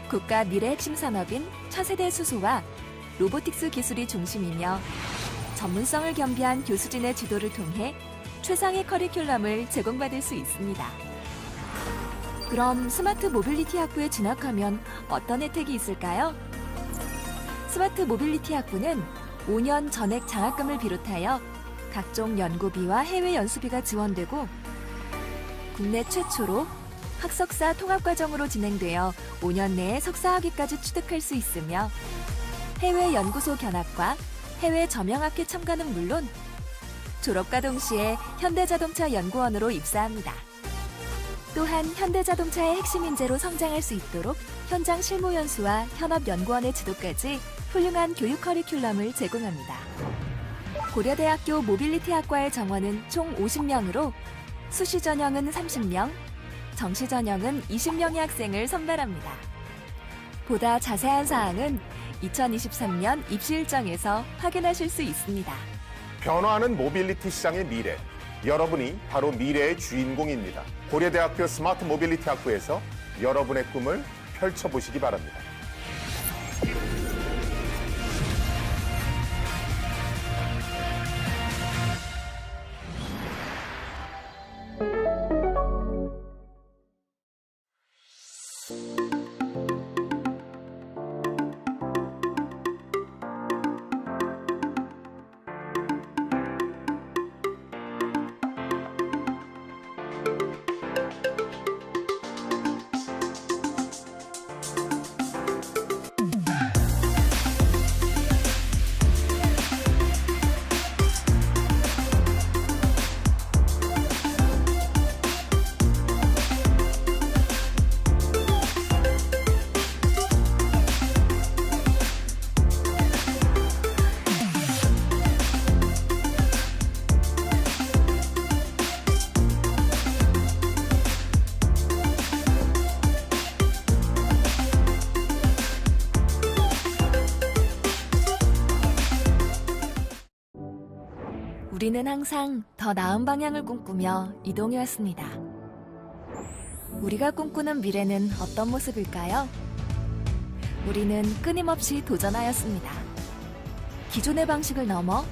국가 미래 핵심 산업인 차세대 수소와 로보틱스 기술이 중심이며 전문성을 겸비한 교수진의 지도를 통해 최상의 커리큘럼을 제공받을 수 있습니다. 그럼 스마트 모빌리티 학부에 진학하면 어떤 혜택이 있을까요? 스마트 모빌리티 학부는 5년 전액 장학금을 비롯하여 각종 연구비와 해외 연수비가 지원되고 국내 최초로 학석사 통합과정으로 진행되어 5년 내에 석사학위까지 취득할 수 있으며 해외 연구소 견학과 해외 점영학회 참가는 물론 졸업과 동시에 현대자동차 연구원으로 입사합니다. 또한 현대자동차의 핵심 인재로 성장할 수 있도록 현장 실무 연수와 현업연구원의 지도까지 훌륭한 교육 커리큘럼을 제공합니다. 고려대학교 모빌리티 학과의 정원은 총 50명으로 수시 전형은 30명, 정시 전형은 20명의 학생을 선발합니다. 보다 자세한 사항은 2023년 입시 일정에서 확인하실 수 있습니다. 변화하는 모빌리티 시장의 미래. 여러분이 바로 미래의 주인공입니다. 고려대학교 스마트 모빌리티 학부에서 여러분의 꿈을 펼쳐보시기 바랍니다. 우리는 항상 더 나은 방향을 꿈꾸며 이동해왔습니다. 우리가 꿈꾸는 미래는 어떤 모습일까요? 우리는 끊임없이 도전하였습니다. 기존의 방식을 넘어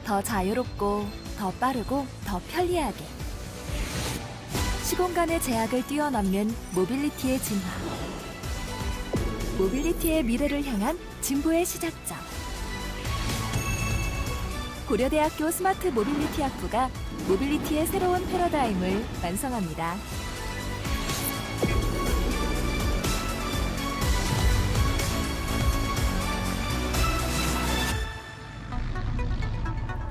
더 자유롭고, 더 빠르고, 더 편리하게. 시공간의 제약을 뛰어넘는 모빌리티의 진화. 모빌리티의 미래를 향한 진보의 시작점. 고려대학교 스마트 모빌리티 학부가 모빌리티의 새로운 패러다임을 완성합니다.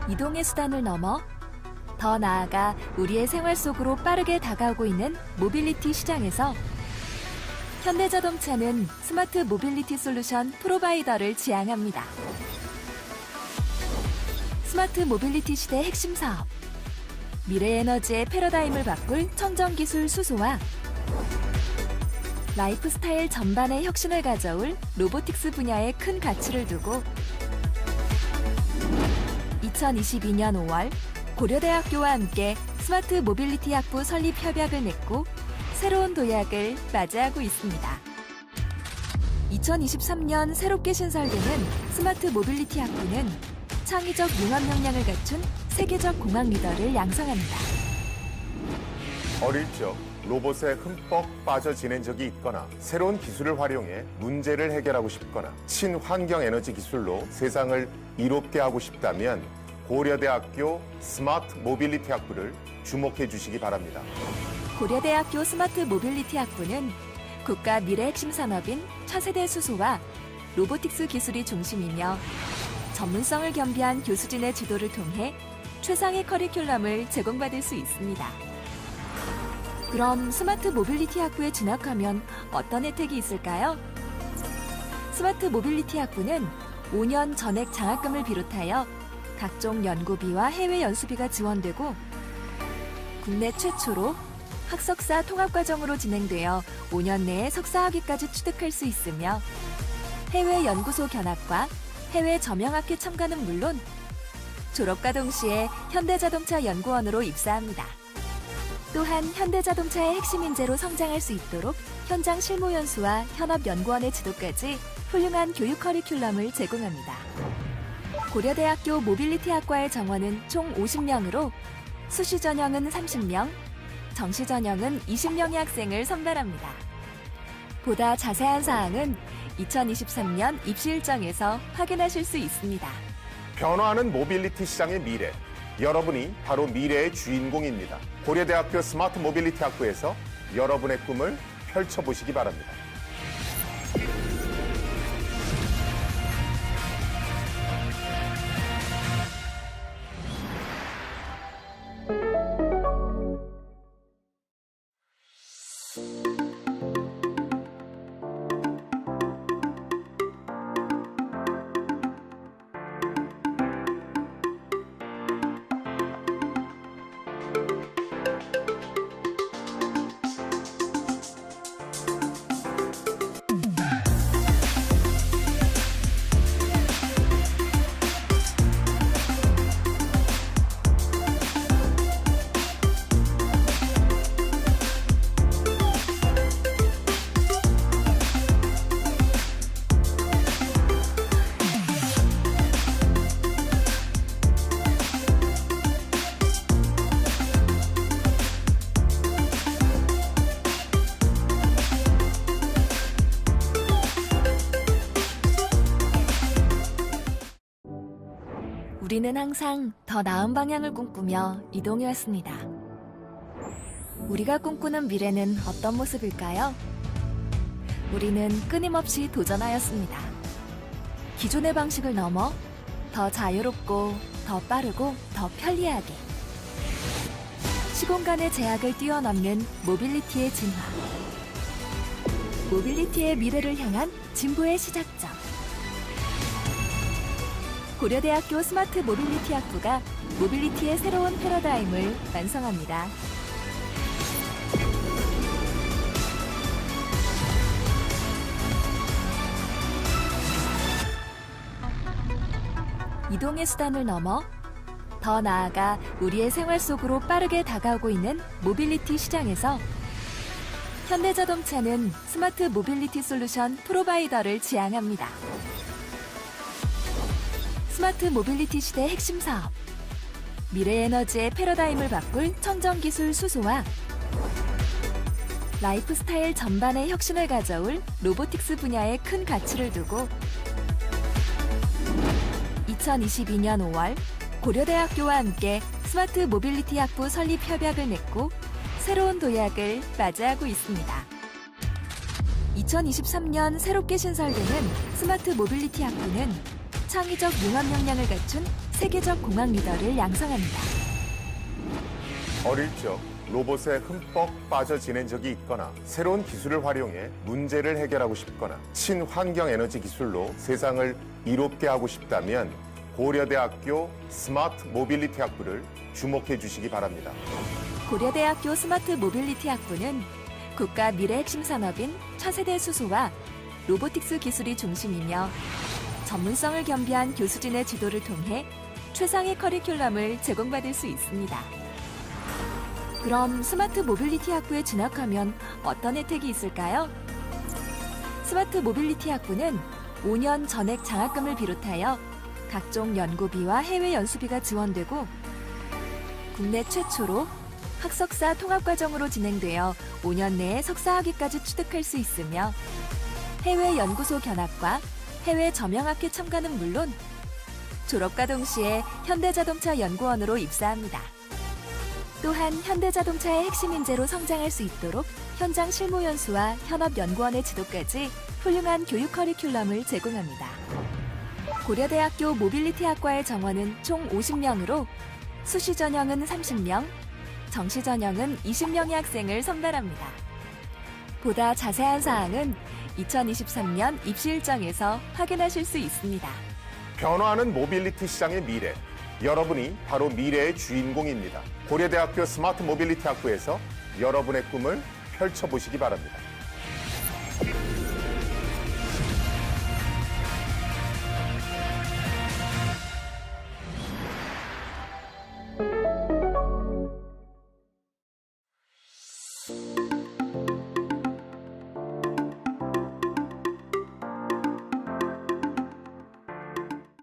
이동의 수단을 넘어 더 나아가 우리의 생활 속으로 빠르게 다가오고 있는 모빌리티 시장에서 현대자동차는 스마트 모빌리티 솔루션 프로바이더를 지향합니다. 스마트 모빌리티 시대 핵심 사업, 미래 에너지의 패러다임을 바꿀 청정기술 수소와 라이프스타일 전반의 혁신을 가져올 로보틱스 분야에 큰 가치를 두고 2022년 5월 고려대학교와 함께 스마트 모빌리티 학부 설립 협약을 맺고 새로운 도약을 맞이하고 있습니다. 2023년 새롭게 신설되는 스마트 모빌리티 학부는 창의적 융합 역량을 갖춘 세계적 공학 리더를 양성합니다. 어릴 적 로봇에 흠뻑 빠져 지낸 적이 있거나 새로운 기술을 활용해 문제를 해결하고 싶거나 친환경 에너지 기술로 세상을 이롭게 하고 싶다면 고려대학교 스마트 모빌리티 학부를 주목해 주시기 바랍니다. 고려대학교 스마트 모빌리티 학부는 국가 미래 핵심 산업인 차세대 수소와 로보틱스 기술이 중심이며 전문성을 겸비한 교수진의 지도를 통해 최상의 커리큘럼을 제공받을 수 있습니다. 그럼 스마트 모빌리티 학부에 진학하면 어떤 혜택이 있을까요? 스마트 모빌리티 학부는 5년 전액 장학금을 비롯하여 각종 연구비와 해외 연수비가 지원되고 국내 최초로 학석사 통합과정으로 진행되어 5년 내에 석사학위까지 취득할 수 있으며 해외 연구소 견학과 해외 점영학회 참가는 물론 졸업과 동시에 현대자동차 연구원으로 입사합니다. 또한 현대자동차의 핵심 인재로 성장할 수 있도록 현장 실무 연수와 현업연구원의 지도까지 훌륭한 교육 커리큘럼을 제공합니다. 고려대학교 모빌리티학과의 정원은 총 50명으로 수시 전형은 30명, 정시 전형은 20명의 학생을 선발합니다. 보다 자세한 사항은 2023년 입시 일정에서 확인하실 수 있습니다. 변화하는 모빌리티 시장의 미래. 여러분이 바로 미래의 주인공입니다. 고려대학교 스마트 모빌리티 학부에서 여러분의 꿈을 펼쳐보시기 바랍니다. 우리는 항상 더 나은 방향을 꿈꾸며 이동해왔습니다. 우리가 꿈꾸는 미래는 어떤 모습일까요? 우리는 끊임없이 도전하였습니다. 기존의 방식을 넘어 더 자유롭고, 더 빠르고, 더 편리하게. 시공간의 제약을 뛰어넘는 모빌리티의 진화. 모빌리티의 미래를 향한 진보의 시작점. 고려대학교 스마트 모빌리티 학부가 모빌리티의 새로운 패러다임을 완성합니다. 이동의 수단을 넘어 더 나아가 우리의 생활 속으로 빠르게 다가오고 있는 모빌리티 시장에서 현대자동차는 스마트 모빌리티 솔루션 프로바이더를 지향합니다. 스마트 모빌리티 시대 핵심 사업, 미래 에너지의 패러다임을 바꿀 청정기술 수소와 라이프 스타일 전반의 혁신을 가져올 로보틱스 분야에 큰 가치를 두고 2022년 5월 고려대학교와 함께 스마트 모빌리티 학부 설립 협약을 맺고 새로운 도약을 맞이하고 있습니다. 2023년 새롭게 신설되는 스마트 모빌리티 학부는 창의적 융합 역량을 갖춘 세계적 공학 리더를 양성합니다. 어릴 적 로봇에 흠뻑 빠져 지낸 적이 있거나 새로운 기술을 활용해 문제를 해결하고 싶거나 친환경 에너지 기술로 세상을 이롭게 하고 싶다면 고려대학교 스마트 모빌리티 학부를 주목해 주시기 바랍니다. 고려대학교 스마트 모빌리티 학부는 국가 미래 핵심 산업인 차세대 수소와 로보틱스 기술이 중심이며 전문성을 겸비한 교수진의 지도를 통해 최상의 커리큘럼을 제공받을 수 있습니다. 그럼 스마트 모빌리티 학부에 진학하면 어떤 혜택이 있을까요? 스마트 모빌리티 학부는 5년 전액 장학금을 비롯하여 각종 연구비와 해외 연수비가 지원되고 국내 최초로 학석사 통합과정으로 진행되어 5년 내에 석사학위까지 취득할 수 있으며 해외 연구소 견학과 해외 점영학회 참가는 물론 졸업과 동시에 현대자동차 연구원으로 입사합니다. 또한 현대자동차의 핵심 인재로 성장할 수 있도록 현장 실무 연수와 현업연구원의 지도까지 훌륭한 교육 커리큘럼을 제공합니다. 고려대학교 모빌리티 학과의 정원은 총 50명으로 수시 전형은 30명, 정시 전형은 20명의 학생을 선발합니다. 보다 자세한 사항은 2023년 입시 일정에서 확인하실 수 있습니다. 변화하는 모빌리티 시장의 미래. 여러분이 바로 미래의 주인공입니다. 고려대학교 스마트 모빌리티 학부에서 여러분의 꿈을 펼쳐보시기 바랍니다.